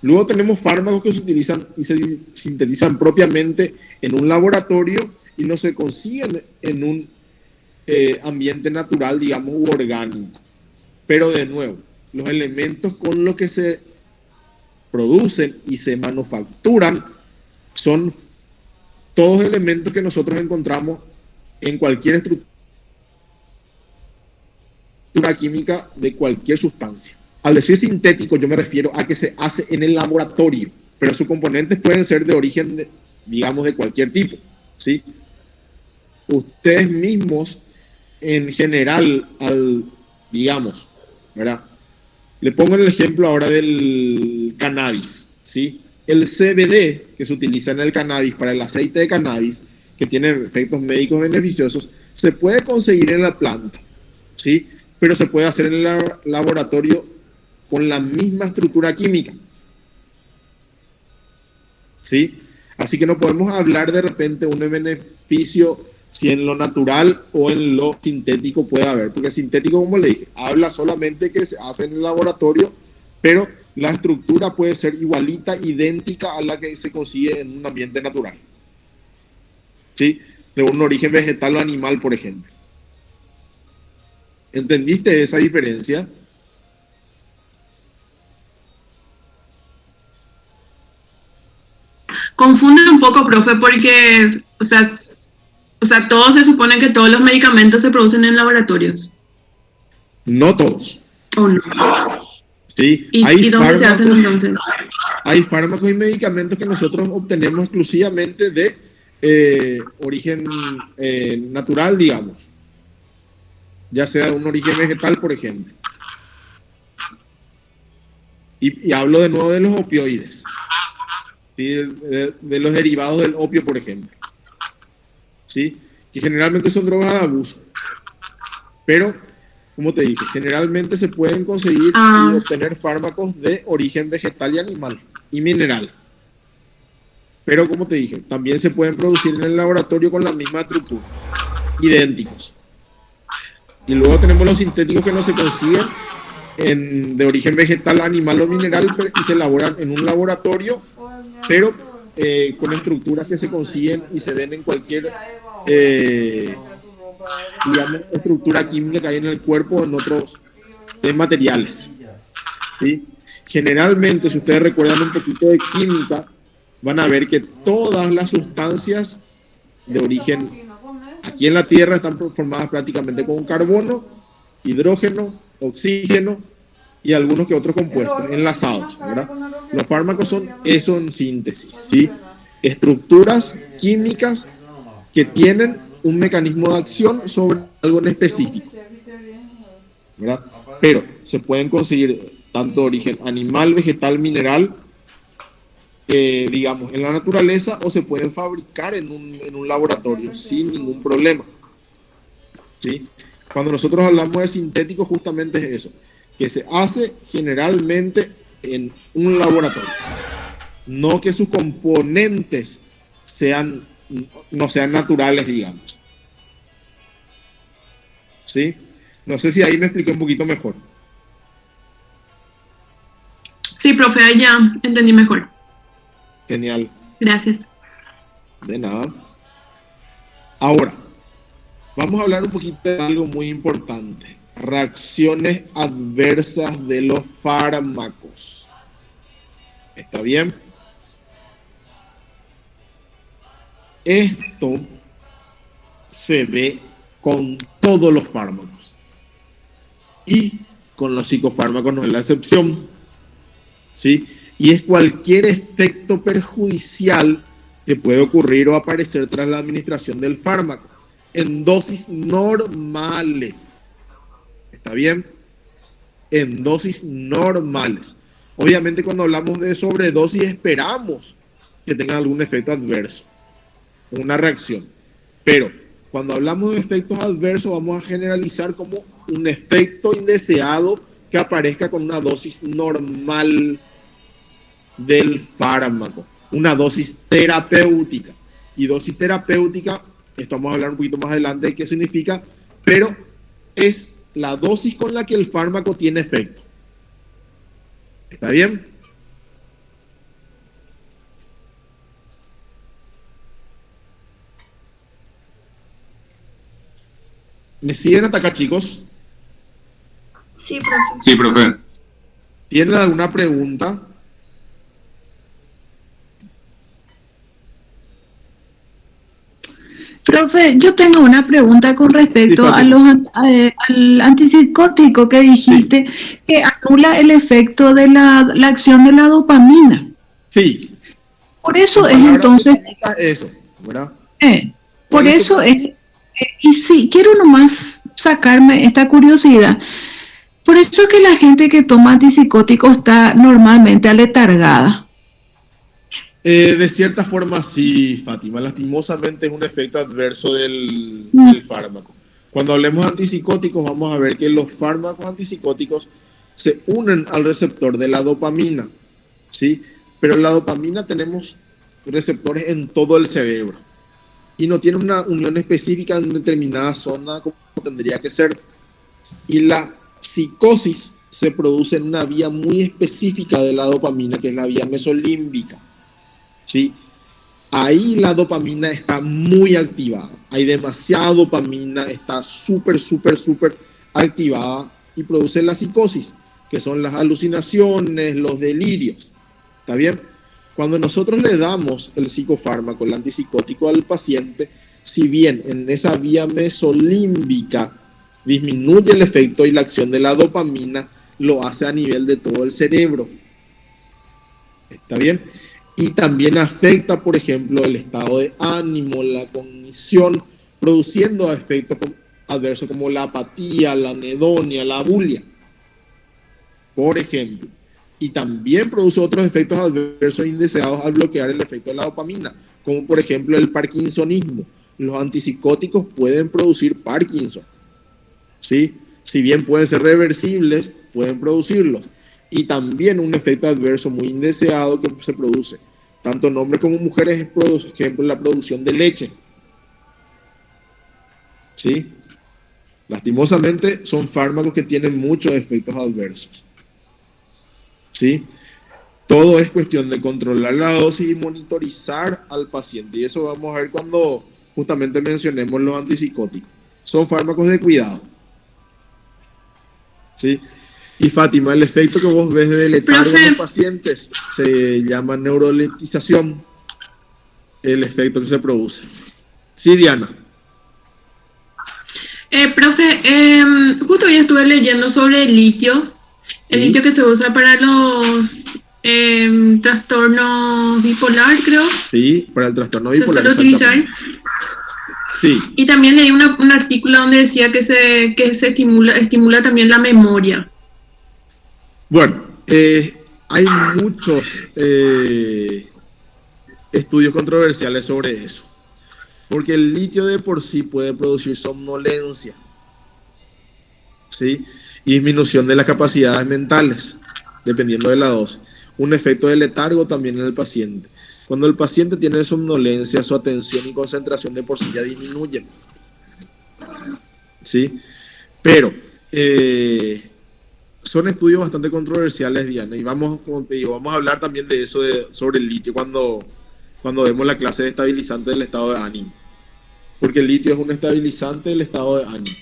Luego tenemos fármacos que se utilizan y se sintetizan propiamente en un laboratorio y no se consiguen en un ambiente natural, digamos, u orgánico. Pero de nuevo, los elementos con los que se producen y se manufacturan son todos elementos que nosotros encontramos en cualquier estructura química de cualquier sustancia. Al decir sintético, yo me refiero a que se hace en el laboratorio, pero sus componentes pueden ser de origen, digamos, de cualquier tipo, ¿sí? Ustedes mismos, en general, digamos, ¿verdad? Le pongo el ejemplo ahora del cannabis, ¿sí? El CBD, que se utiliza en el cannabis para el aceite de cannabis, que tiene efectos médicos beneficiosos, se puede conseguir en la planta, ¿sí? Pero se puede hacer en el laboratorio con la misma estructura química, ¿sí? Así que no podemos hablar de repente un beneficio si en lo natural o en lo sintético puede haber, porque sintético, como le dije, habla solamente que se hace en el laboratorio, pero la estructura puede ser igualita, idéntica a la que se consigue en un ambiente natural, ¿sí? De un origen vegetal o animal, por ejemplo. ¿Entendiste esa diferencia?
Confunde un poco, profe, porque, o sea, todos se supone que todos los medicamentos se producen en laboratorios.
No todos.
¿O no?
Sí.
¿Y dónde se hacen entonces?
Hay fármacos y medicamentos que nosotros obtenemos exclusivamente de origen natural, digamos. Ya sea un origen vegetal, por ejemplo. Y hablo de nuevo de los opioides. ¿Sí? De los derivados del opio, por ejemplo. ¿Sí? Que generalmente son drogas de abuso. Pero, como te dije, generalmente se pueden conseguir y obtener fármacos de origen vegetal y animal y mineral. Pero, como te dije, también se pueden producir en el laboratorio con la misma estructura, idénticos. Y luego tenemos los sintéticos que no se consiguen de origen vegetal, animal o mineral y se elaboran en un laboratorio pero con estructuras que se consiguen y se ven en cualquier digamos, estructura química que hay en el cuerpo o en otros materiales, ¿sí? Generalmente, si ustedes recuerdan un poquito de química, van a ver que todas las sustancias de origen aquí en la Tierra están formadas prácticamente con carbono, hidrógeno, oxígeno y algunos que otros compuestos enlazados, ¿verdad? Los fármacos son eso en síntesis, ¿sí? Estructuras químicas que tienen un mecanismo de acción sobre algo en específico, ¿verdad? Pero se pueden conseguir tanto de origen animal, vegetal, mineral, digamos, en la naturaleza, o se pueden fabricar en un laboratorio sin ningún problema, ¿sí? Cuando nosotros hablamos de sintético, justamente es eso, que se hace generalmente en un laboratorio, no que sus componentes no sean naturales, digamos, ¿sí? No sé si ahí me expliqué un poquito mejor.
Sí, profe, ahí ya entendí mejor.
Genial.
Gracias.
De nada. Ahora, vamos a hablar un poquito de algo muy importante. Reacciones adversas de los fármacos. ¿Está bien? Esto se ve con todos los fármacos. Y con los psicofármacos no es la excepción, ¿sí? Y es cualquier efecto perjudicial que puede ocurrir o aparecer tras la administración del fármaco en dosis normales. ¿Está bien? En dosis normales. Obviamente cuando hablamos de sobredosis esperamos que tenga algún efecto adverso, una reacción. Pero cuando hablamos de efectos adversos vamos a generalizar como un efecto indeseado que aparezca con una dosis normal del fármaco, una dosis terapéutica. Y dosis terapéutica, esto vamos a hablar un poquito más adelante de qué significa, pero es la dosis con la que el fármaco tiene efecto. ¿Está bien? ¿Me siguen hasta acá, chicos?
Sí, profe.
Sí, profe.
¿Tienen alguna pregunta?
Profe, yo tengo una pregunta con respecto
Sí,
a al antipsicótico que dijiste que anula el efecto de la acción de la dopamina.
Sí.
Por eso es
Palabras
entonces,
específicas, eso, ¿verdad?
por
¿Cuál es tu
eso
pregunta?
y sí, quiero nomás sacarme esta curiosidad. Por eso que la gente que toma antipsicóticos está normalmente aletargada.
De cierta forma sí, Fátima. Lastimosamente es un efecto adverso del fármaco. Cuando hablemos de antipsicóticos vamos a ver que los fármacos antipsicóticos se unen al receptor de la dopamina, ¿sí? Pero la dopamina tenemos receptores en todo el cerebro y no tiene una unión específica en determinada zona como tendría que ser. Y la psicosis se produce en una vía muy específica de la dopamina, que es la vía mesolímbica, ¿sí? Ahí la dopamina está muy activada. Hay demasiada dopamina, está súper activada y produce la psicosis, que son las alucinaciones, los delirios. ¿Está bien? Cuando nosotros le damos el psicofármaco, el antipsicótico al paciente, si bien en esa vía mesolímbica disminuye el efecto y la acción de la dopamina, lo hace a nivel de todo el cerebro. ¿Está bien? Y también afecta, por ejemplo, el estado de ánimo, la cognición, produciendo efectos adversos como la apatía, la anedonia, la abulia, por ejemplo. Y también produce otros efectos adversos indeseados al bloquear el efecto de la dopamina, como por ejemplo el parkinsonismo. Los antipsicóticos pueden producir Parkinson, ¿sí? Si bien pueden ser reversibles, pueden producirlos. Y también un efecto adverso muy indeseado que se produce tanto en hombres como mujeres es, por ejemplo, la producción de leche, ¿sí? Lastimosamente son fármacos que tienen muchos efectos adversos, ¿sí? Todo es cuestión de controlar la dosis y monitorizar al paciente. Y eso vamos a ver cuando justamente mencionemos los antipsicóticos. Son fármacos de cuidado. ¿Sí? Y Fátima, el efecto que vos ves de letargo en los pacientes se llama neuroleptización, el efecto que se produce. Sí, Diana.
Profe, justo hoy estuve leyendo sobre el litio. El litio que se usa para los trastornos bipolar, creo.
Sí, para el trastorno bipolar.
Se suele utilizar.
Sí.
Y también leí un artículo donde decía que se estimula también la memoria.
Bueno, hay muchos estudios controversiales sobre eso. Porque el litio de por sí puede producir somnolencia, ¿sí? Y disminución de las capacidades mentales, dependiendo de la dosis. Un efecto de letargo también en el paciente. Cuando el paciente tiene somnolencia, su atención y concentración de por sí ya disminuyen, ¿sí? Pero son estudios bastante controversiales, Diana, y vamos, como te digo, vamos a hablar también de eso, sobre el litio, cuando vemos la clase de estabilizante del estado de ánimo. Porque el litio es un estabilizante del estado de ánimo.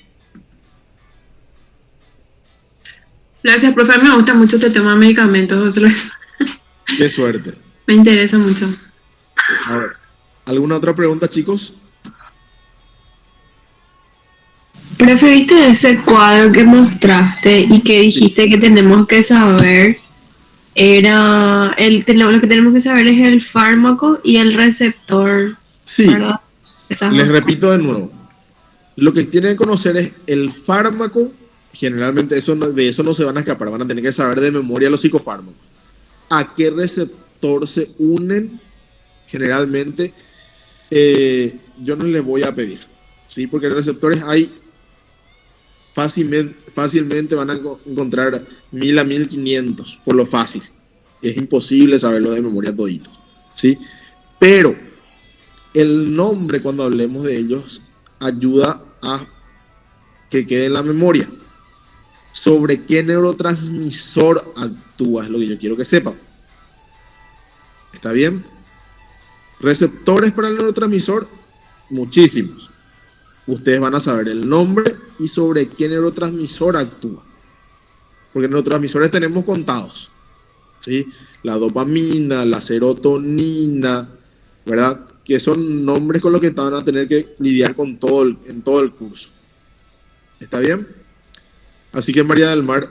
Gracias, profe. Me gusta mucho este tema de medicamentos.
Qué suerte.
Me interesa mucho.
A ver, ¿alguna otra pregunta, chicos?
Profe, ¿viste ese cuadro que mostraste y que dijiste que tenemos que saber? Lo que tenemos que saber es el fármaco y el receptor.
Sí,
¿verdad?
les repito de nuevo. Lo que tienen que conocer es el fármaco. Generalmente de eso no se van a escapar. Van a tener que saber de memoria los psicofármacos. ¿A qué receptor se unen? Generalmente yo no les voy a pedir, ¿sí? Porque receptores hay fácilmente van a encontrar 1000 a 1500 por lo fácil. Es imposible saberlo de memoria todito, ¿sí? Pero el nombre, cuando hablemos de ellos, ayuda a que quede en la memoria. ¿Sobre qué neurotransmisor actúa? Es lo que yo quiero que sepan. ¿Está bien? Receptores para el neurotransmisor, muchísimos. Ustedes van a saber el nombre y sobre qué neurotransmisor actúa. Porque neurotransmisores tenemos contados, ¿sí? La dopamina, la serotonina, ¿verdad? Que son nombres con los que van a tener que lidiar en todo el curso. ¿Está bien? Así que María del Mar,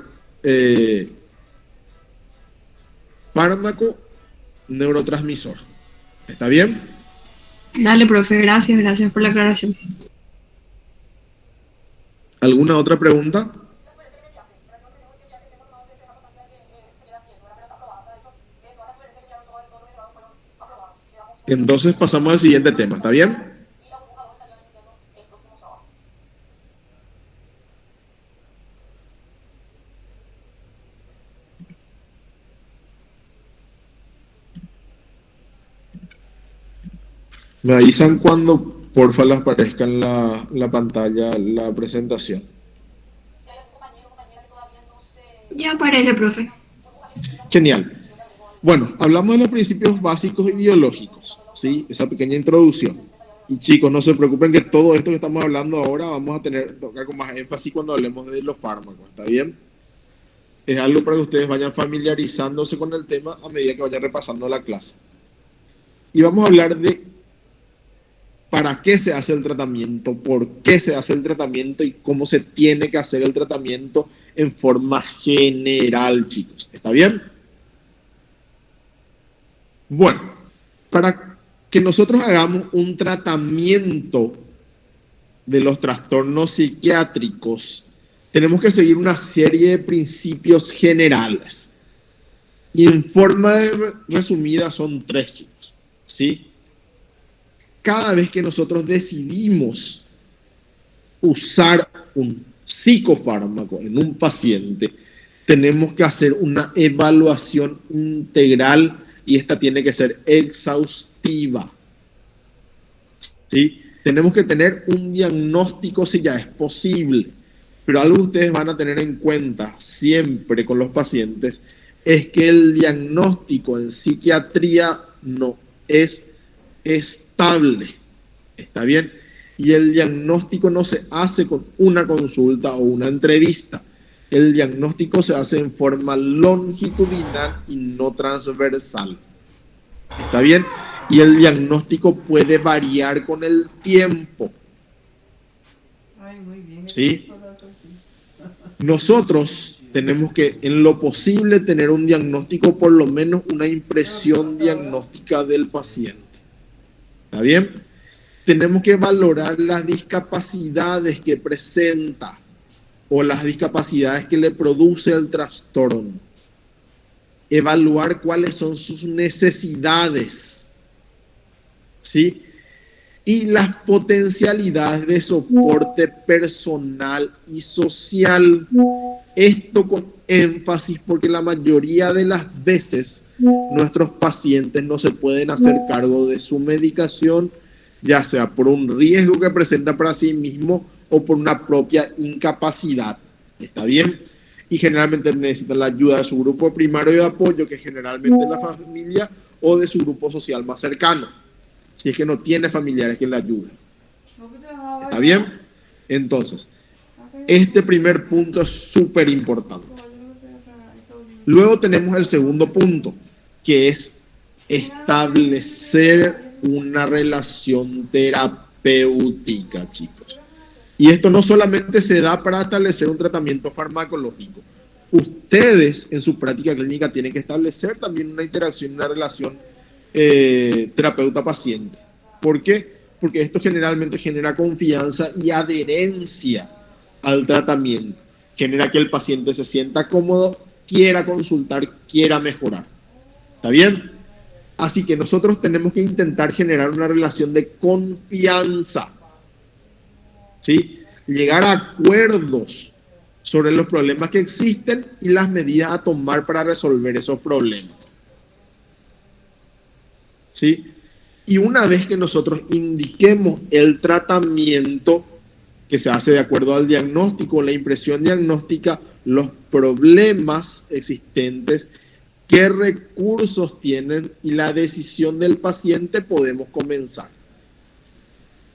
fármaco, neurotransmisor. ¿Está bien?
Dale, profe, gracias por la aclaración.
¿Alguna otra pregunta? Entonces pasamos al siguiente tema, ¿está bien? Me avisan cuando, porfa, les aparezca en la pantalla la presentación.
Ya aparece, profe.
Genial. Bueno, hablamos de los principios básicos y biológicos, ¿sí? Esa pequeña introducción. Y chicos, no se preocupen que todo esto que estamos hablando ahora vamos a tocar con más énfasis cuando hablemos de los fármacos, ¿está bien? Es algo para que ustedes vayan familiarizándose con el tema a medida que vayan repasando la clase. Y vamos a hablar de para qué se hace el tratamiento, por qué se hace el tratamiento y cómo se tiene que hacer el tratamiento en forma general, chicos. ¿Está bien? Bueno, para que nosotros hagamos un tratamiento de los trastornos psiquiátricos, tenemos que seguir una serie de principios generales. Y en forma resumida son 3, chicos, ¿sí? Cada vez que nosotros decidimos usar un psicofármaco en un paciente, tenemos que hacer una evaluación integral y esta tiene que ser exhaustiva, ¿sí? Tenemos que tener un diagnóstico si ya es posible, pero algo que ustedes van a tener en cuenta siempre con los pacientes es que el diagnóstico en psiquiatría no es estable. ¿Está bien? Y el diagnóstico no se hace con una consulta o una entrevista. El diagnóstico se hace en forma longitudinal y no transversal. ¿Está bien? Y el diagnóstico puede variar con el tiempo. ¿Sí? Nosotros tenemos que, en lo posible, tener un diagnóstico, por lo menos una impresión diagnóstica del paciente. ¿Está bien? Tenemos que valorar las discapacidades que presenta o las discapacidades que le produce el trastorno. Evaluar cuáles son sus necesidades, ¿sí? Y las potencialidades de soporte personal y social. Esto con énfasis porque la mayoría de las veces nuestros pacientes no se pueden hacer cargo de su medicación, ya sea por un riesgo que presenta para sí mismo o por una propia incapacidad. ¿Está bien? Y generalmente necesitan la ayuda de su grupo primario de apoyo, que generalmente es la familia, o de su grupo social más cercano, si es que no tiene familiares que le ayuden. ¿Está bien? Entonces, este primer punto es súper importante. Luego tenemos el segundo punto, que es establecer una relación terapéutica, chicos. Y esto no solamente se da para establecer un tratamiento farmacológico. Ustedes en su práctica clínica tienen que establecer también una interacción, una relación terapeuta-paciente. ¿Por qué? Porque esto generalmente genera confianza y adherencia al tratamiento. Genera que el paciente se sienta cómodo, quiera consultar, quiera mejorar. ¿Está bien? Así que nosotros tenemos que intentar generar una relación de confianza. ¿Sí? Llegar a acuerdos sobre los problemas que existen y las medidas a tomar para resolver esos problemas. ¿Sí? Y una vez que nosotros indiquemos el tratamiento que se hace de acuerdo al diagnóstico, la impresión diagnóstica, los problemas existentes, qué recursos tienen y la decisión del paciente, podemos comenzar.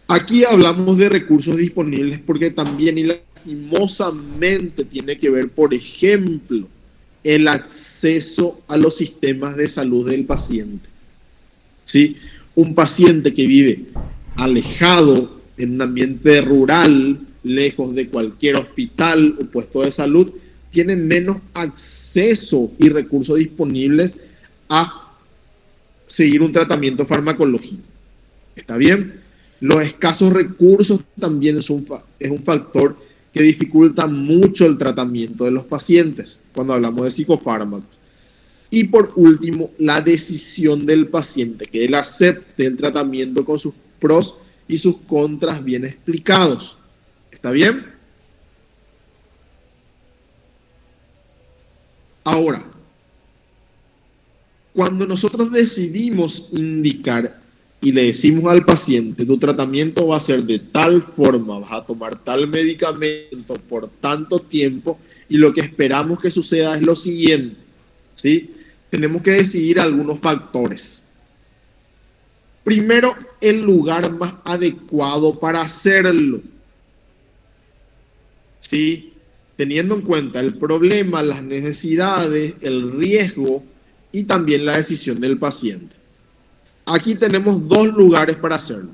Aquí hablamos de recursos disponibles porque también y lastimosamente tiene que ver, por ejemplo, el acceso a los sistemas de salud del paciente. ¿Sí? Un paciente que vive alejado en un ambiente rural, lejos de cualquier hospital o puesto de salud, tiene menos acceso y recursos disponibles a seguir un tratamiento farmacológico. ¿Está bien? Los escasos recursos también es un factor que dificulta mucho el tratamiento de los pacientes cuando hablamos de psicofármacos. Y por último, la decisión del paciente, que él acepte el tratamiento con sus pros y sus contras bien explicados. ¿Está bien? Ahora, cuando nosotros decidimos indicar y le decimos al paciente, tu tratamiento va a ser de tal forma, vas a tomar tal medicamento por tanto tiempo, y lo que esperamos que suceda es lo siguiente, ¿sí? Tenemos que decidir algunos factores. Primero, el lugar más adecuado para hacerlo, ¿sí? Teniendo en cuenta el problema, las necesidades, el riesgo y también la decisión del paciente. Aquí tenemos dos lugares para hacerlo: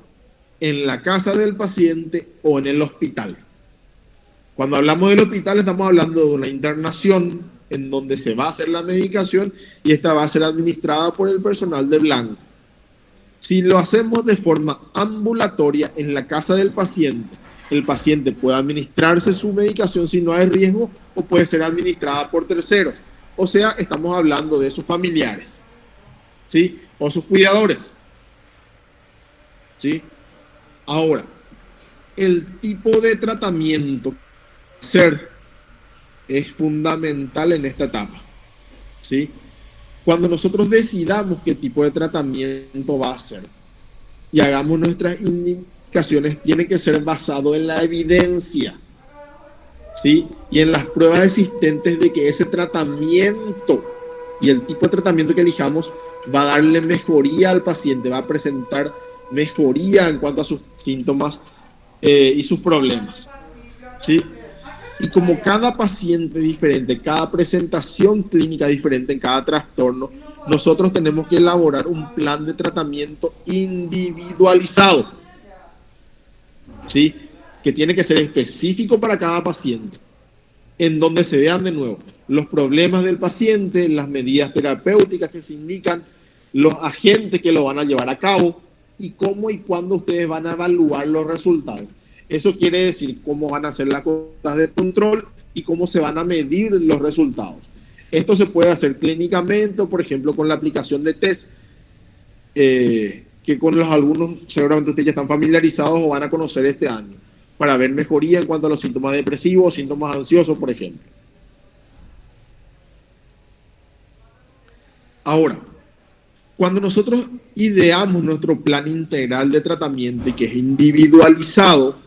en la casa del paciente o en el hospital. Cuando hablamos del hospital estamos hablando de una internación en donde se va a hacer la medicación y esta va a ser administrada por el personal de blanco. Si lo hacemos de forma ambulatoria en la casa del paciente, el paciente puede administrarse su medicación si no hay riesgo, o puede ser administrada por terceros. O sea, estamos hablando de sus familiares, ¿sí? O sus cuidadores, ¿sí? Ahora, el tipo de tratamiento es fundamental en esta etapa, ¿sí? Cuando nosotros decidamos qué tipo de tratamiento va a ser y hagamos nuestras indicaciones, tiene que ser basado en la evidencia, ¿sí? Y en las pruebas existentes de que ese tratamiento Y el tipo de tratamiento que elijamos va a darle mejoría al paciente, va a presentar mejoría en cuanto a sus síntomas y sus problemas, ¿sí? Y como cada paciente es diferente, cada presentación clínica es diferente en cada trastorno, nosotros tenemos que elaborar un plan de tratamiento individualizado, ¿sí? Que tiene que ser específico para cada paciente, en donde se vean de nuevo los problemas del paciente, las medidas terapéuticas que se indican, los agentes que lo van a llevar a cabo y cómo y cuándo ustedes van a evaluar los resultados. Eso quiere decir cómo van a ser las cosas de control y cómo se van a medir los resultados. Esto se puede hacer clínicamente o, por ejemplo, con la aplicación de test, que con los algunos seguramente ustedes ya están familiarizados o van a conocer este año, para ver mejoría en cuanto a los síntomas depresivos, síntomas ansiosos, por ejemplo. Ahora, cuando nosotros ideamos nuestro plan integral de tratamiento y que es individualizado,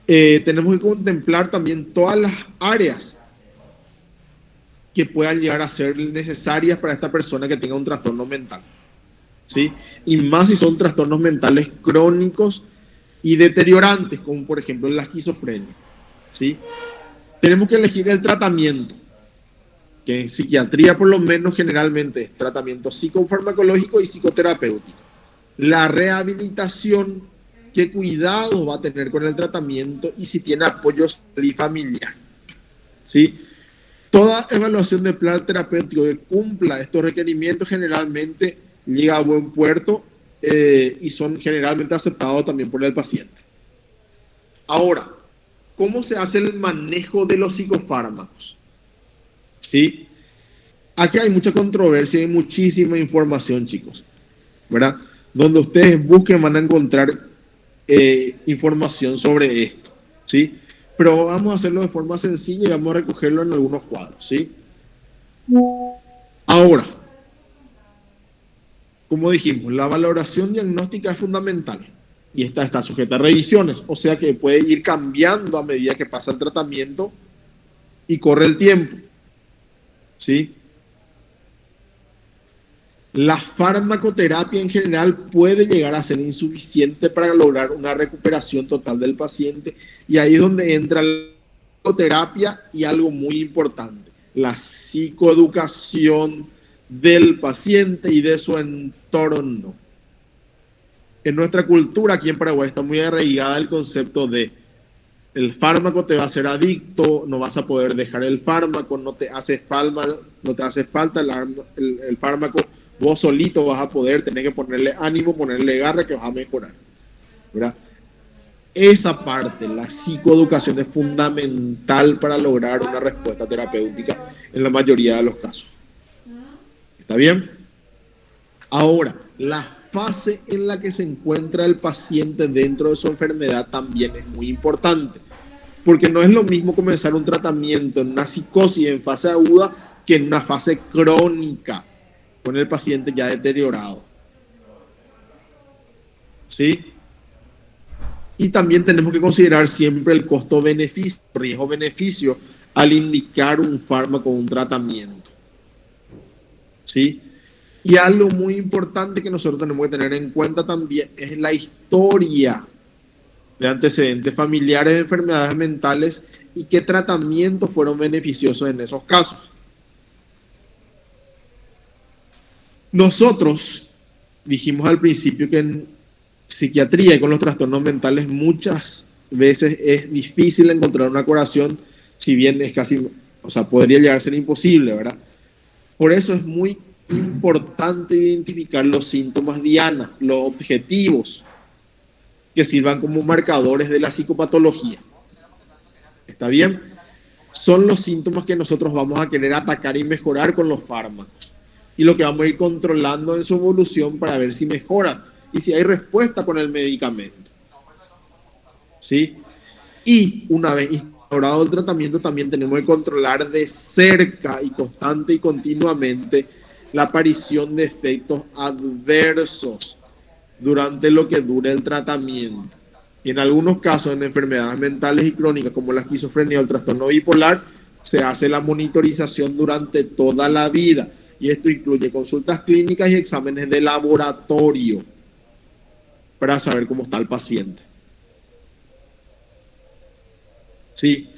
tenemos que contemplar también todas las áreas que puedan llegar a ser necesarias para esta persona que tenga un trastorno mental, ¿sí? Y más si son trastornos mentales crónicos y deteriorantes, como por ejemplo la esquizofrenia, ¿sí? Tenemos que elegir el tratamiento, que en psiquiatría por lo menos generalmente es tratamiento psicofarmacológico y psicoterapéutico. La rehabilitación, qué cuidados va a tener con el tratamiento y si tiene apoyo familiar, ¿sí? Toda evaluación de plan terapéutico que cumpla estos requerimientos generalmente llega a buen puerto y son generalmente aceptados también por el paciente. Ahora, ¿cómo se hace el manejo de los psicofármacos? ¿Sí? Aquí hay mucha controversia y muchísima información, chicos, ¿verdad? Donde ustedes busquen van a encontrar información sobre esto, ¿sí? Pero vamos a hacerlo de forma sencilla y vamos a recogerlo en algunos cuadros, ¿sí? Ahora, como dijimos, la valoración diagnóstica es fundamental y esta está sujeta a revisiones, o sea que puede ir cambiando a medida que pasa el tratamiento y corre el tiempo, ¿sí? La farmacoterapia en general puede llegar a ser insuficiente para lograr una recuperación total del paciente y ahí es donde entra la psicoterapia y algo muy importante, la psicoeducación del paciente y de su entorno. En nuestra cultura aquí en Paraguay está muy arraigada el concepto de el fármaco te va a hacer adicto, no vas a poder dejar el fármaco, no te hace falta el fármaco, vos solito vas a poder, tener que ponerle ánimo, ponerle garra que vas a mejorar, ¿verdad? Esa parte, la psicoeducación es fundamental para lograr una respuesta terapéutica en la mayoría de los casos. ¿Está bien? Ahora, la fase en la que se encuentra el paciente dentro de su enfermedad también es muy importante, porque no es lo mismo comenzar un tratamiento en una psicosis en fase aguda que en una fase crónica, con el paciente ya deteriorado, ¿sí? Y también tenemos que considerar siempre el costo-beneficio, riesgo-beneficio, al indicar un fármaco o un tratamiento, ¿sí? Y algo muy importante que nosotros tenemos que tener en cuenta también es la historia de antecedentes familiares de enfermedades mentales y qué tratamientos fueron beneficiosos en esos casos. Nosotros dijimos al principio que en psiquiatría y con los trastornos mentales muchas veces es difícil encontrar una curación, si bien es casi, o sea, podría llegar a ser imposible, ¿verdad? Por eso es muy importante identificar los síntomas diana, los objetivos que sirvan como marcadores de la psicopatología. ¿Está bien? Son los síntomas que nosotros vamos a querer atacar y mejorar con los fármacos. Y lo que vamos a ir controlando en su evolución para ver si mejora y si hay respuesta con el medicamento, ¿sí? Y una vez instaurado el tratamiento también tenemos que controlar de cerca y constante y continuamente la aparición de efectos adversos durante lo que dure el tratamiento. Y en algunos casos, en enfermedades mentales y crónicas como la esquizofrenia o el trastorno bipolar, se hace la monitorización durante toda la vida. Y esto incluye consultas clínicas y exámenes de laboratorio para saber cómo está el paciente. ¿Sí?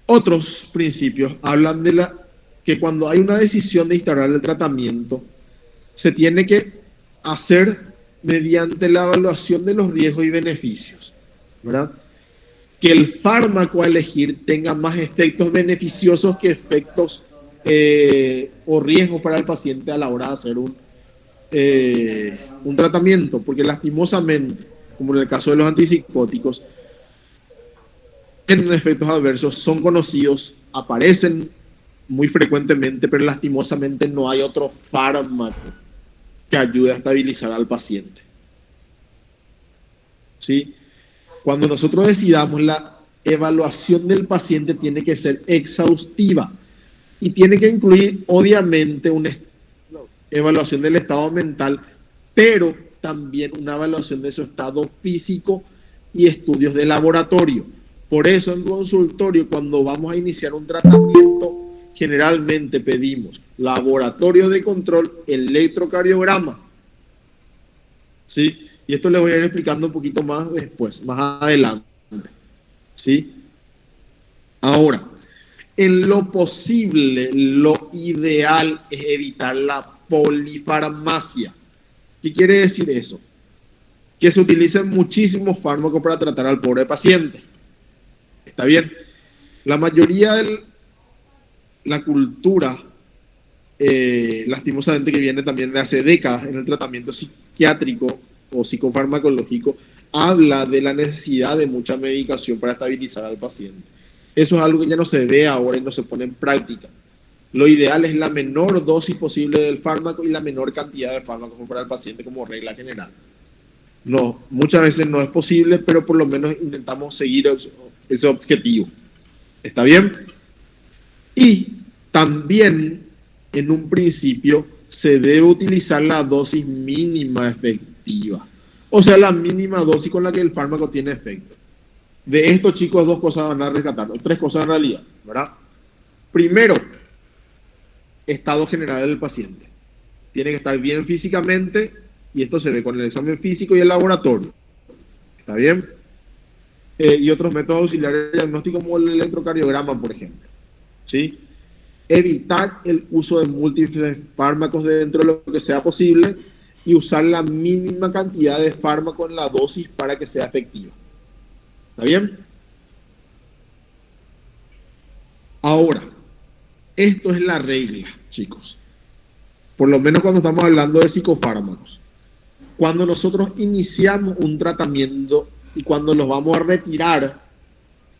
Otros principios hablan de que cuando hay una decisión de instaurar el tratamiento, se tiene que hacer mediante la evaluación de los riesgos y beneficios, ¿verdad? Que el fármaco a elegir tenga más efectos beneficiosos que efectos o riesgos para el paciente a la hora de hacer un tratamiento, porque lastimosamente, como en el caso de los antipsicóticos, en efectos adversos son conocidos, aparecen muy frecuentemente, pero lastimosamente no hay otro fármaco que ayude a estabilizar al paciente. ¿Sí? Cuando nosotros decidamos, la evaluación del paciente tiene que ser exhaustiva y tiene que incluir, obviamente, una evaluación del estado mental, pero también una evaluación de su estado físico y estudios de laboratorio. Por eso en consultorio, cuando vamos a iniciar un tratamiento, generalmente pedimos laboratorio de control, electrocardiograma. ¿Sí? Y esto les voy a ir explicando un poquito más después, más adelante. ¿Sí? Ahora, en lo posible, lo ideal es evitar la polifarmacia. ¿Qué quiere decir eso? Que se utilicen muchísimos fármacos para tratar al pobre paciente. ¿Está bien? La mayoría de la cultura, lastimosamente que viene también de hace décadas en el tratamiento psiquiátrico o psicofarmacológico, habla de la necesidad de mucha medicación para estabilizar al paciente. Eso es algo que ya no se ve ahora y no se pone en práctica. Lo ideal es la menor dosis posible del fármaco y la menor cantidad de fármacos para el paciente como regla general. No, muchas veces no es posible, pero por lo menos intentamos seguir ese objetivo. ¿Está bien? Y también, en un principio, se debe utilizar la dosis mínima efectiva. O sea, la mínima dosis con la que el fármaco tiene efecto. De esto, chicos, dos cosas van a rescatar, o tres cosas en realidad, ¿verdad? Primero, estado general del paciente. Tiene que estar bien físicamente, y esto se ve con el examen físico y el laboratorio. ¿Está bien? Y otros métodos auxiliares de diagnóstico como el electrocardiograma, por ejemplo. ¿Sí? Evitar el uso de múltiples fármacos dentro de lo que sea posible y usar la mínima cantidad de fármaco en la dosis para que sea efectiva. ¿Está bien? Ahora, esto es la regla, chicos. Por lo menos cuando estamos hablando de psicofármacos. Cuando nosotros iniciamos un tratamiento y cuando los vamos a retirar,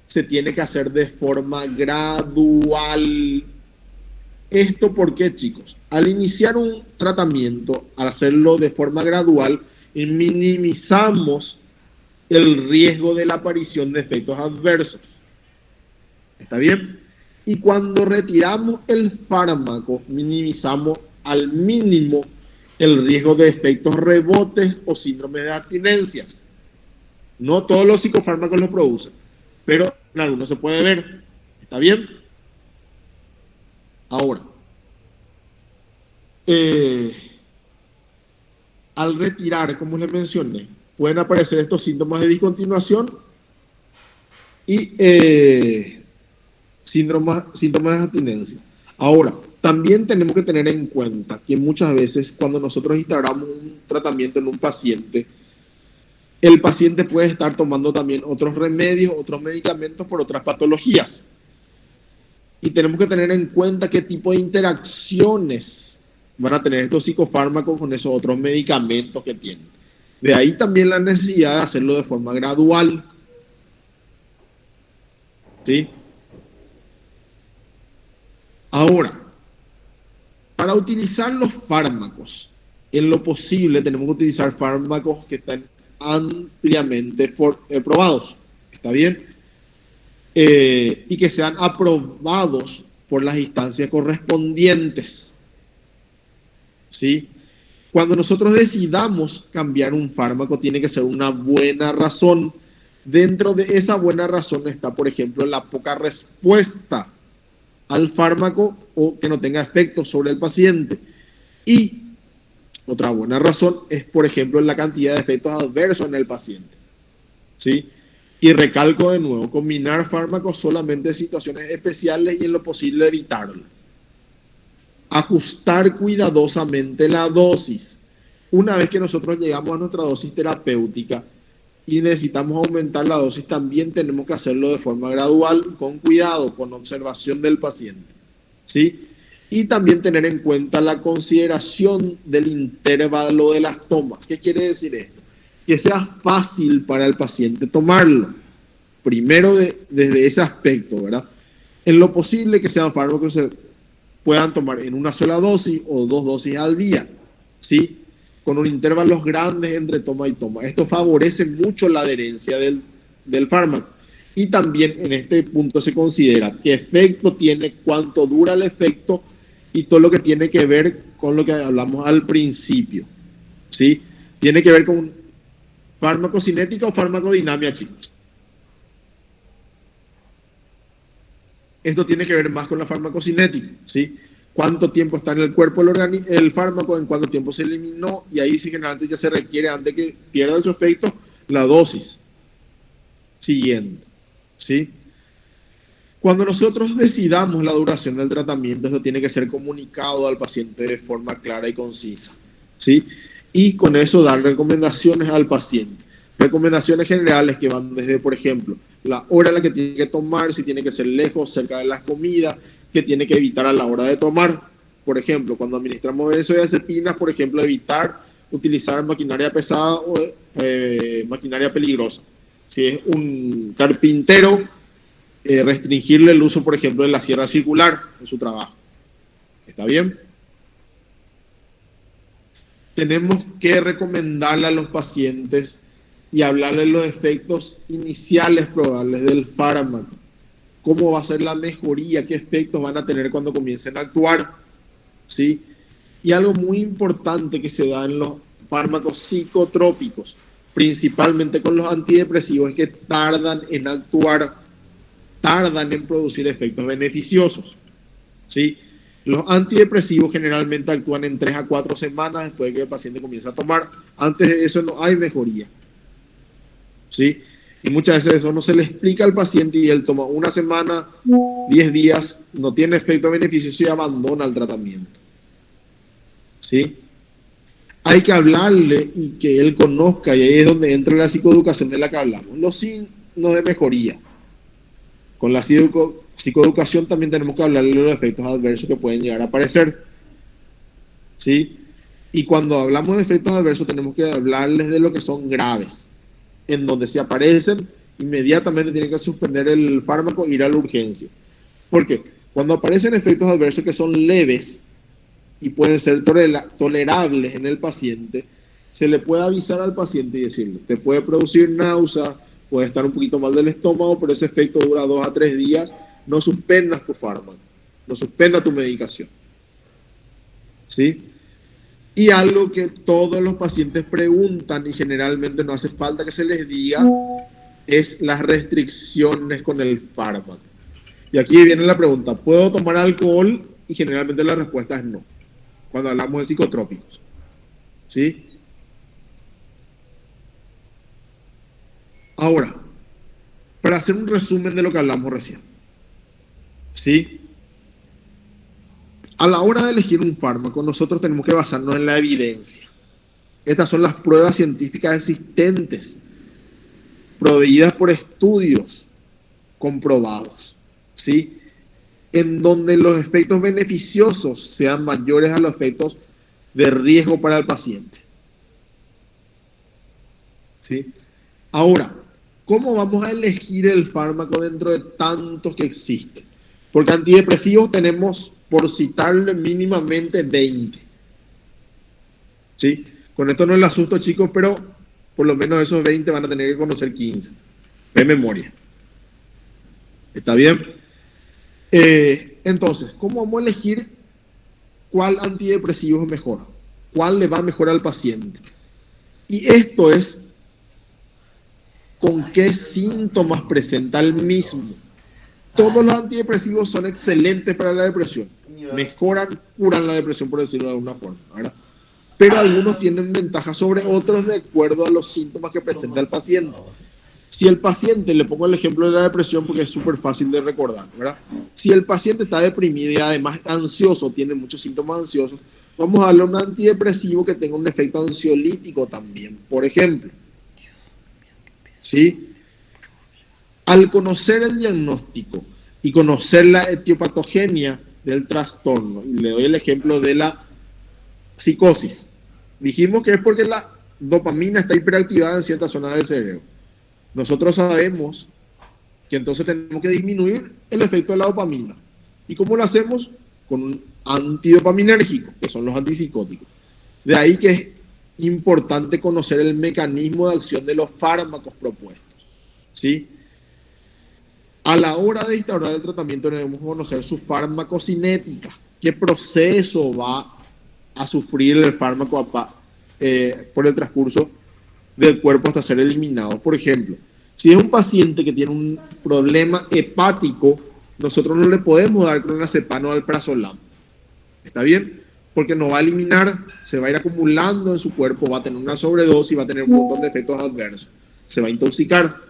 se tiene que hacer de forma gradual. ¿Esto por qué, chicos? Al iniciar un tratamiento, al hacerlo de forma gradual, minimizamos el riesgo de la aparición de efectos adversos. ¿Está bien? Y cuando retiramos el fármaco, minimizamos al mínimo el riesgo de efectos rebotes o síndromes de abstinencias. No todos los psicofármacos lo producen, pero en algunos se puede ver. ¿Está bien? Ahora, al retirar, como les mencioné, pueden aparecer estos síntomas de discontinuación y síntomas de abstinencia. Ahora, también tenemos que tener en cuenta que muchas veces cuando nosotros instauramos un tratamiento en un paciente, el paciente puede estar tomando también otros remedios, otros medicamentos por otras patologías. Y tenemos que tener en cuenta qué tipo de interacciones van a tener estos psicofármacos con esos otros medicamentos que tienen. De ahí también la necesidad de hacerlo de forma gradual. ¿Sí? Ahora, para utilizar los fármacos, en lo posible tenemos que utilizar fármacos que están ampliamente probados. ¿Está bien? Y que sean aprobados por las instancias correspondientes. ¿Sí? Cuando nosotros decidamos cambiar un fármaco, tiene que ser una buena razón. Dentro de esa buena razón está, por ejemplo, la poca respuesta al fármaco o que no tenga efectos sobre el paciente. Y otra buena razón es, por ejemplo, la cantidad de efectos adversos en el paciente. ¿Sí? Y recalco de nuevo, combinar fármacos solamente en situaciones especiales y en lo posible evitarlo. Ajustar cuidadosamente la dosis. Una vez que nosotros llegamos a nuestra dosis terapéutica y necesitamos aumentar la dosis, también tenemos que hacerlo de forma gradual, con cuidado, con observación del paciente. ¿Sí? Y también tener en cuenta la consideración del intervalo de las tomas. ¿Qué quiere decir esto? Que sea fácil para el paciente tomarlo. Primero desde ese aspecto, ¿verdad? En lo posible que sean fármacos que se puedan tomar en una sola dosis o 2 dosis al día, ¿sí? Con un intervalos grandes entre toma y toma. Esto favorece mucho la adherencia del fármaco. Y también en este punto se considera qué efecto tiene, cuánto dura el efecto y todo lo que tiene que ver con lo que hablamos al principio, ¿sí? Tiene que ver con farmacocinética o farmacodinámica, chicos. Esto tiene que ver más con la farmacocinética, ¿sí? Cuánto tiempo está en el cuerpo el fármaco, en cuánto tiempo se eliminó, y ahí sí generalmente ya se requiere, antes que pierda su efecto, la dosis siguiente, ¿sí? Cuando nosotros decidamos la duración del tratamiento, esto tiene que ser comunicado al paciente de forma clara y concisa, ¿sí? Y con eso dar recomendaciones al paciente. Recomendaciones generales que van desde, por ejemplo, la hora en la que tiene que tomar, si tiene que ser lejos, cerca de las comidas, que tiene que evitar a la hora de tomar. Por ejemplo, cuando administramos benzodiazepinas, por ejemplo, evitar utilizar maquinaria pesada o maquinaria peligrosa. Si es un carpintero, restringirle el uso, por ejemplo, de la sierra circular en su trabajo. ¿Está bien? Tenemos que recomendarle a los pacientes y hablarles de los efectos iniciales probables del fármaco. Cómo va a ser la mejoría, qué efectos van a tener cuando comiencen a actuar, ¿sí? Y algo muy importante que se da en los fármacos psicotrópicos, principalmente con los antidepresivos, es que tardan en actuar, tardan en producir efectos beneficiosos, ¿sí? Los antidepresivos generalmente actúan en 3 a 4 semanas después de que el paciente comienza a tomar. Antes de eso no hay mejoría, ¿sí? Y muchas veces eso no se le explica al paciente y él toma 1 semana, 10 días, no tiene efecto beneficioso y abandona el tratamiento, ¿sí? Hay que hablarle y que él conozca, y ahí es donde entra la psicoeducación de la que hablamos, los signos de mejoría. Con la psicoeducación también tenemos que hablarle de los efectos adversos que pueden llegar a aparecer, ¿sí? Y cuando hablamos de efectos adversos tenemos que hablarles de lo que son graves, en donde si aparecen, inmediatamente tienen que suspender el fármaco e ir a la urgencia. Porque cuando aparecen efectos adversos que son leves y pueden ser tolerables en el paciente, se le puede avisar al paciente y decirle, te puede producir náusea, puede estar un poquito mal del estómago, pero ese efecto dura 2 a 3 días, no suspendas tu fármaco, no suspendas tu medicación, ¿sí? Y algo que todos los pacientes preguntan y generalmente no hace falta que se les diga es las restricciones con el fármaco. Y aquí viene la pregunta, ¿puedo tomar alcohol? Y generalmente la respuesta es no, cuando hablamos de psicotrópicos, ¿sí? Ahora, para hacer un resumen de lo que hablamos recién, ¿sí? A la hora de elegir un fármaco, nosotros tenemos que basarnos en la evidencia. Estas son las pruebas científicas existentes, proveídas por estudios comprobados, ¿sí? En donde los efectos beneficiosos sean mayores a los efectos de riesgo para el paciente, ¿sí? Ahora, ¿cómo vamos a elegir el fármaco dentro de tantos que existen? Porque antidepresivos tenemos, por citarle, mínimamente 20. ¿Sí? Con esto no les asusto, chicos, pero por lo menos esos 20 van a tener que conocer 15. De memoria. ¿Está bien? Entonces, ¿cómo vamos a elegir cuál antidepresivo es mejor? ¿Cuál le va mejor al paciente? Y esto es con qué síntomas presenta el mismo. todos los antidepresivos son excelentes para la depresión. Mejoran, curan la depresión, por decirlo de alguna forma, ¿verdad? Pero algunos tienen ventajas sobre otros de acuerdo a los síntomas que presenta el paciente. Si el paciente, le pongo el ejemplo de la depresión porque es súper fácil de recordar, ¿verdad? Si el paciente está deprimido y además ansioso, tiene muchos síntomas ansiosos, vamos a darle un antidepresivo que tenga un efecto ansiolítico también, por ejemplo. ¿Sí? Al conocer el diagnóstico y conocer la etiopatogenia del trastorno, y le doy el ejemplo de la psicosis, dijimos que es porque la dopamina está hiperactivada en ciertas zonas del cerebro. Nosotros sabemos que entonces tenemos que disminuir el efecto de la dopamina. ¿Y cómo lo hacemos? Con un antidopaminérgico, que son los antipsicóticos. De ahí que es importante conocer el mecanismo de acción de los fármacos propuestos, ¿sí? A la hora de instaurar el tratamiento debemos conocer su farmacocinética, qué proceso va a sufrir el fármaco por el transcurso del cuerpo hasta ser eliminado. Por ejemplo, si es un paciente que tiene un problema hepático, nosotros no le podemos dar clonazepam o alprazolam. ¿Está bien? Porque no va a eliminar, se va a ir acumulando en su cuerpo, va a tener una sobredosis y va a tener un montón de efectos adversos. Se va a intoxicar.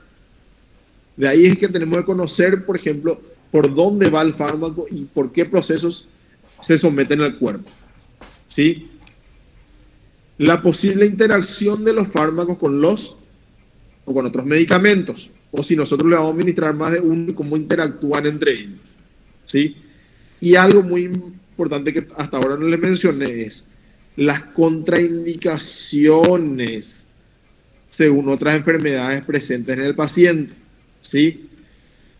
De ahí es que tenemos que conocer, por ejemplo, por dónde va el fármaco y por qué procesos se someten al cuerpo. ¿Sí? La posible interacción de los fármacos con otros medicamentos, o si nosotros le vamos a administrar más de uno y cómo interactúan entre ellos, ¿sí? Y algo muy importante que hasta ahora no les mencioné es las contraindicaciones según otras enfermedades presentes en el paciente, ¿sí?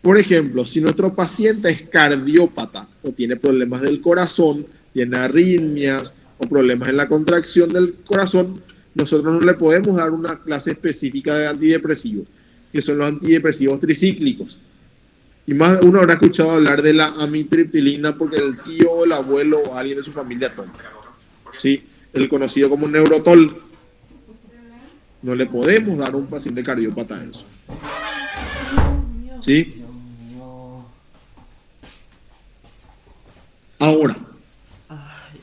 Por ejemplo, si nuestro paciente es cardiópata o tiene problemas del corazón, tiene arritmias o problemas en la contracción del corazón, nosotros no le podemos dar una clase específica de antidepresivos, que son los antidepresivos tricíclicos. Y más uno habrá escuchado hablar de la amitriptilina porque el tío o el abuelo o alguien de su familia toma. ¿Sí? El conocido como Neurotol. No le podemos dar a un paciente cardiópata eso. ¿Sí? Ahora,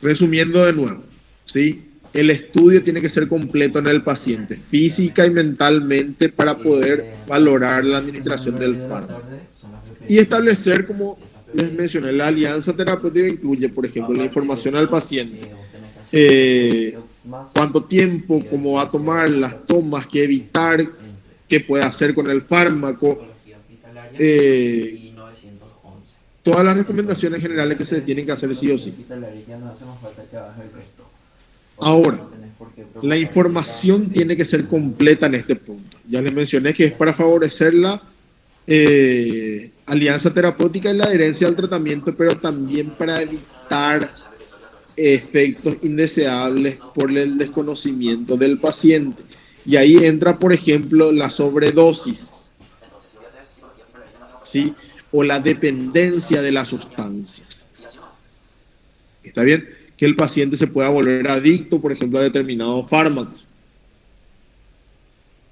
resumiendo de nuevo, ¿sí? El estudio tiene que ser completo en el paciente, física y mentalmente, para poder valorar la administración del fármaco. Y establecer, como les mencioné, la alianza terapéutica incluye, por ejemplo, la información al paciente, cuánto tiempo, cómo va a tomar, las tomas, qué evitar, qué puede hacer con el fármaco, todas las recomendaciones generales que se tienen que hacer sí o sí. Ahora, la información tiene que ser completa en este punto. Ya les mencioné que es para favorecer la alianza terapéutica y la adherencia al tratamiento, pero también para evitar efectos indeseables por el desconocimiento del paciente. Y ahí entra, por ejemplo, la sobredosis, ¿sí? O la dependencia de las sustancias. ¿Está bien? Que el paciente se pueda volver adicto, por ejemplo, a determinados fármacos.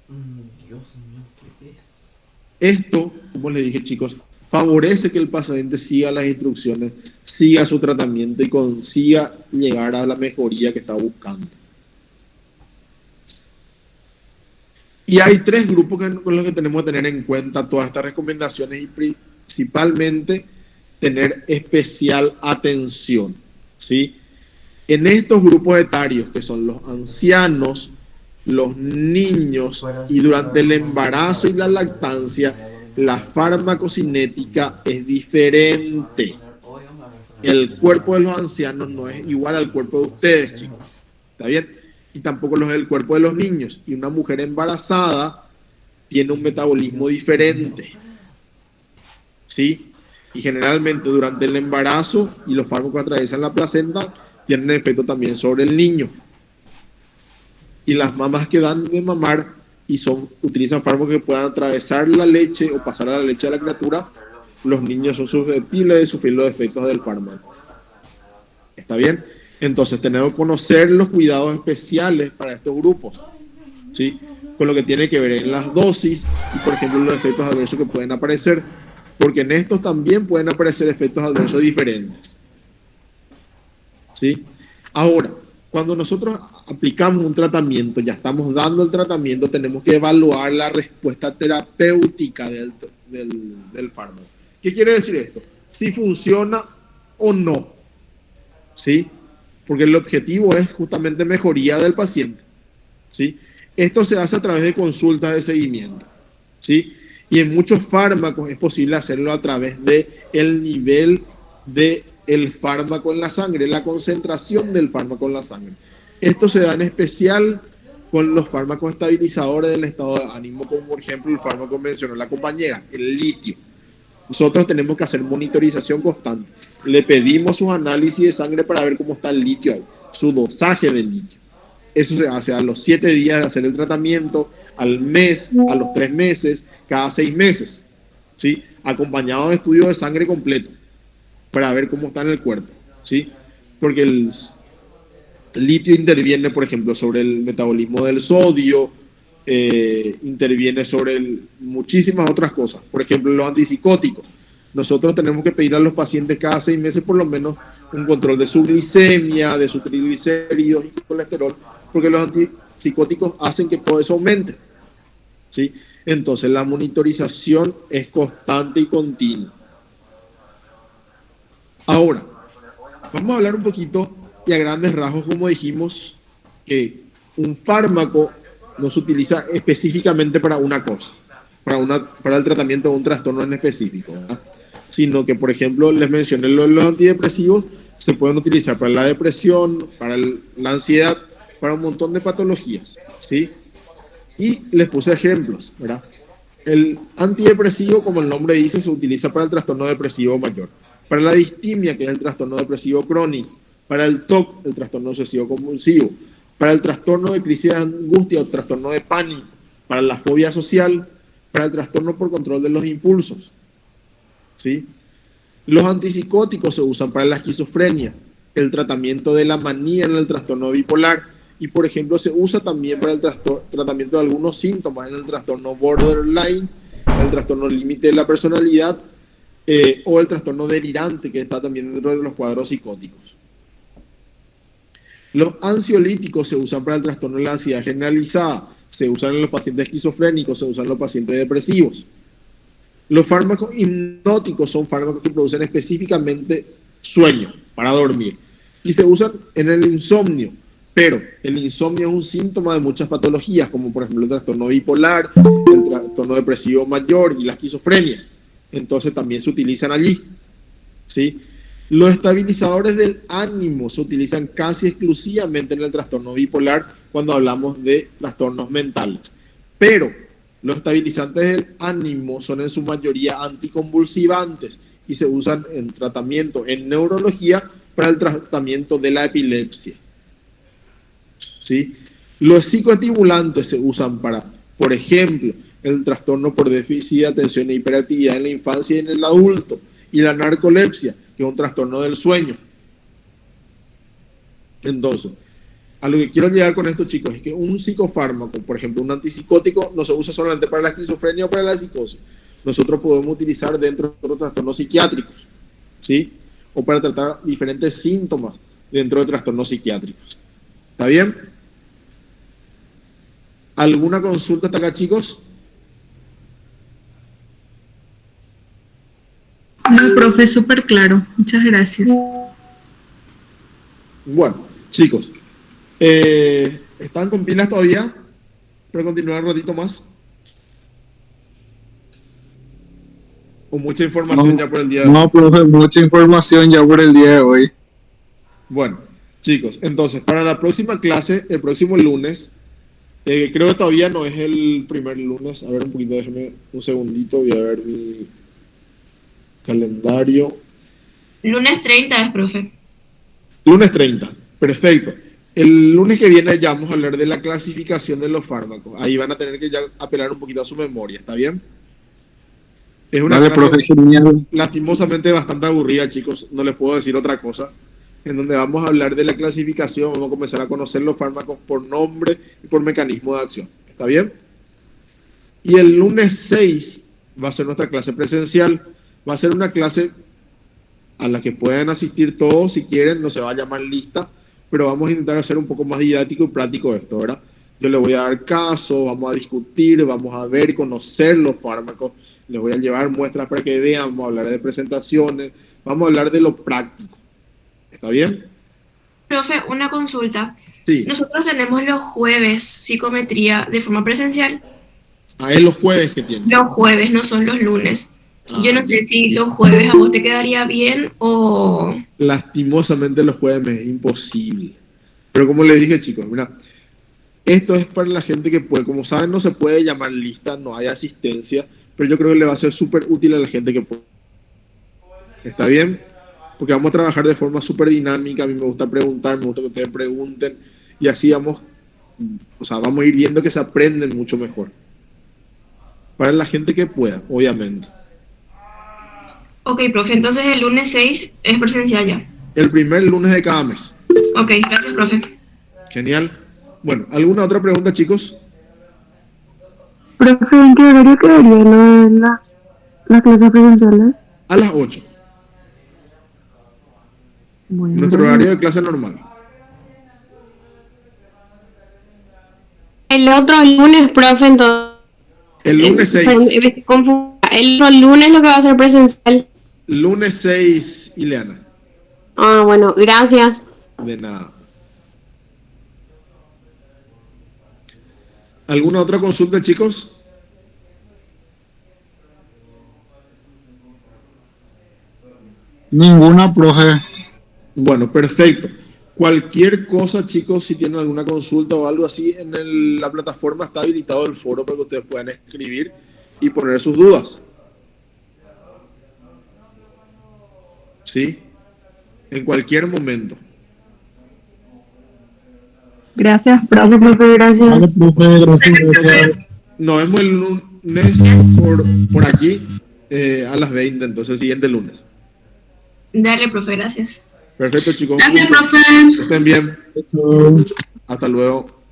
Dios mío, ¿qué es?
Esto, como les dije, chicos, favorece que el paciente siga las instrucciones, siga su tratamiento y consiga llegar a la mejoría que está buscando. Y hay tres grupos con los que tenemos que tener en cuenta todas estas recomendaciones y principalmente tener especial atención, ¿sí? En estos grupos etarios, que son los ancianos, los niños, y durante el embarazo y la lactancia, la farmacocinética es diferente. El cuerpo de los ancianos no es igual al cuerpo de ustedes, chicos. ¿Está bien? Y tampoco lo es el cuerpo de los niños. Y una mujer embarazada tiene un metabolismo diferente, ¿sí? Y generalmente durante el embarazo y los fármacos que atraviesan la placenta tienen efecto también sobre el niño. Y las mamás que dan de mamar y utilizan fármacos que puedan atravesar la leche o pasar a la leche de la criatura, los niños son susceptibles de sufrir los efectos del fármaco. ¿Está bien? Entonces tenemos que conocer los cuidados especiales para estos grupos, ¿sí? Con lo que tiene que ver en las dosis y, por ejemplo, los efectos adversos que pueden aparecer. porque en estos también pueden aparecer efectos adversos diferentes. ¿Sí? Ahora, cuando nosotros aplicamos un tratamiento, ya estamos dando el tratamiento, tenemos que evaluar la respuesta terapéutica del fármaco. ¿Qué quiere decir esto? Si funciona o no. ¿Sí? Porque el objetivo es justamente mejoría del paciente. ¿Sí? Esto se hace a través de consultas de seguimiento. ¿Sí? Y en muchos fármacos es posible hacerlo a través del nivel del fármaco en la sangre, la concentración del fármaco en la sangre. Esto se da en especial con los fármacos estabilizadores del estado de ánimo, como por ejemplo el fármaco que mencionó la compañera, el litio. Nosotros tenemos que hacer monitorización constante. Le pedimos sus análisis de sangre para ver cómo está el litio ahí, su dosaje de litio. Eso se hace a los 7 días de hacer el tratamiento, al mes, a los 3 meses, cada 6 meses, ¿sí? Acompañado de estudios de sangre completo para ver cómo está en el cuerpo, ¿sí? Porque el litio interviene, por ejemplo, sobre el metabolismo del sodio, interviene sobre muchísimas otras cosas. Por ejemplo, los antipsicóticos. Nosotros tenemos que pedir a los pacientes cada 6 meses por lo menos un control de su glicemia, de sus triglicéridos y colesterol, porque los antipsicóticos hacen que todo eso aumente, ¿sí? Entonces, la monitorización es constante y continua. Ahora, vamos a hablar un poquito y a grandes rasgos, como dijimos, que un fármaco no se utiliza específicamente para una cosa, para el tratamiento de un trastorno en específico, ¿verdad? Sino que, por ejemplo, les mencioné los antidepresivos, se pueden utilizar para la depresión, para la ansiedad, para un montón de patologías, ¿sí? Y les puse ejemplos, ¿verdad? El antidepresivo, como el nombre dice, se utiliza para el trastorno depresivo mayor, para la distimia, que es el trastorno depresivo crónico, para el TOC, el trastorno obsesivo compulsivo, para el trastorno de crisis de angustia o trastorno de pánico, para la fobia social, para el trastorno por control de los impulsos, ¿sí? Los antipsicóticos se usan para la esquizofrenia, el tratamiento de la manía en el trastorno bipolar, y por ejemplo se usa también para el tratamiento de algunos síntomas en el trastorno borderline, el trastorno límite de la personalidad, o el trastorno delirante, que está también dentro de los cuadros psicóticos. Los ansiolíticos se usan para el trastorno de la ansiedad generalizada, se usan en los pacientes esquizofrénicos, se usan en los pacientes depresivos. Los fármacos hipnóticos son fármacos que producen específicamente sueño para dormir y se usan en el insomnio, pero el insomnio es un síntoma de muchas patologías, como por ejemplo el trastorno bipolar, el trastorno depresivo mayor y la esquizofrenia. Entonces también se utilizan allí, ¿sí? Los estabilizadores del ánimo se utilizan casi exclusivamente en el trastorno bipolar cuando hablamos de trastornos mentales. Pero los estabilizantes del ánimo son en su mayoría anticonvulsivantes y se usan en tratamiento en neurología para el tratamiento de la epilepsia, ¿sí? Los psicoestimulantes se usan para, por ejemplo, el trastorno por déficit de atención e hiperactividad en la infancia y en el adulto, y la narcolepsia, que es un trastorno del sueño. Entonces, a lo que quiero llegar con esto, chicos, es que un psicofármaco, por ejemplo, un antipsicótico, no se usa solamente para la esquizofrenia o para la psicosis. Nosotros podemos utilizar dentro de los trastornos psiquiátricos, ¿sí? O para tratar diferentes síntomas dentro de trastornos psiquiátricos. ¿Está bien? ¿Alguna consulta hasta acá, chicos?
No, profe, súper claro. Muchas gracias.
Bueno, chicos, ¿están con pilas todavía para continuar un ratito más? ¿O mucha información ya por el día de hoy?
No, profe, mucha información ya por el día de hoy.
Bueno, chicos, entonces, para la próxima clase, el próximo lunes, creo que todavía no es el primer lunes. A ver, un poquito, déjeme un segundito, voy a ver mi calendario.
Lunes 30 es, profe.
Lunes 30, perfecto. El lunes que viene ya vamos a hablar de la clasificación de los fármacos. Ahí van a tener que ya apelar un poquito a su memoria, ¿está bien? Es una
Dale,
clase
profe, genial.
lastimosamente bastante aburrida, chicos, no les puedo decir otra cosa, en donde vamos a hablar de la clasificación, vamos a comenzar a conocer los fármacos por nombre y por mecanismo de acción, ¿está bien? Y el lunes 6 va a ser nuestra clase presencial, Va a ser una clase a la que pueden asistir todos si quieren, no se va a llamar lista, pero vamos a intentar hacer un poco más didáctico y práctico esto, ¿verdad? Yo les voy a dar caso, vamos a discutir, vamos a ver, conocer los fármacos, les voy a llevar muestras para que vean, vamos a hablar de presentaciones, vamos a hablar de lo práctico. ¿Está bien?
Profe, una consulta.
Sí.
Nosotros tenemos los jueves psicometría de forma presencial.
Es los jueves que tienen.
Los jueves, no son los lunes. Yo no sé
Bien.
si los jueves a vos te quedaría bien o...
Lastimosamente los jueves me es imposible. Pero como les dije, chicos, mira, esto es para la gente que puede. Como saben, no se puede llamar lista, no hay asistencia, pero yo creo que le va a ser súper útil a la gente que puede. ¿Está bien? Porque vamos a trabajar de forma súper dinámica. A mí me gusta preguntar, me gusta que ustedes pregunten, y así vamos, o sea, vamos a ir viendo que se aprenden mucho mejor. Para la gente que pueda, obviamente.
Ok, profe, entonces el lunes 6 es presencial ya.
El primer lunes de cada mes.
Ok, gracias, profe.
Genial. Bueno, ¿alguna otra pregunta, chicos?
Profe, ¿en qué horario quedaría lo de las clases presenciales?
A las 8.
Bueno,
Nuestro horario de clase normal.
El otro lunes, profe, entonces.
El lunes 6.
El otro lunes lo que va a ser presencial.
Lunes 6, Ileana.
Ah, bueno, gracias.
De nada. ¿Alguna otra consulta, chicos?
Ninguna, profe.
Bueno, perfecto. Cualquier cosa, chicos, si tienen alguna consulta o algo así, la plataforma está habilitado el foro para que ustedes puedan escribir y poner sus dudas. ¿Sí? En cualquier momento.
gracias, profe, gracias.
Vale, profe, gracias.
Entonces, nos vemos el lunes por aquí a las 20, entonces, siguiente lunes.
Dale, profe, gracias.
Perfecto, chicos.
Gracias, profe.
Que estén bien.
Chao.
Hasta luego.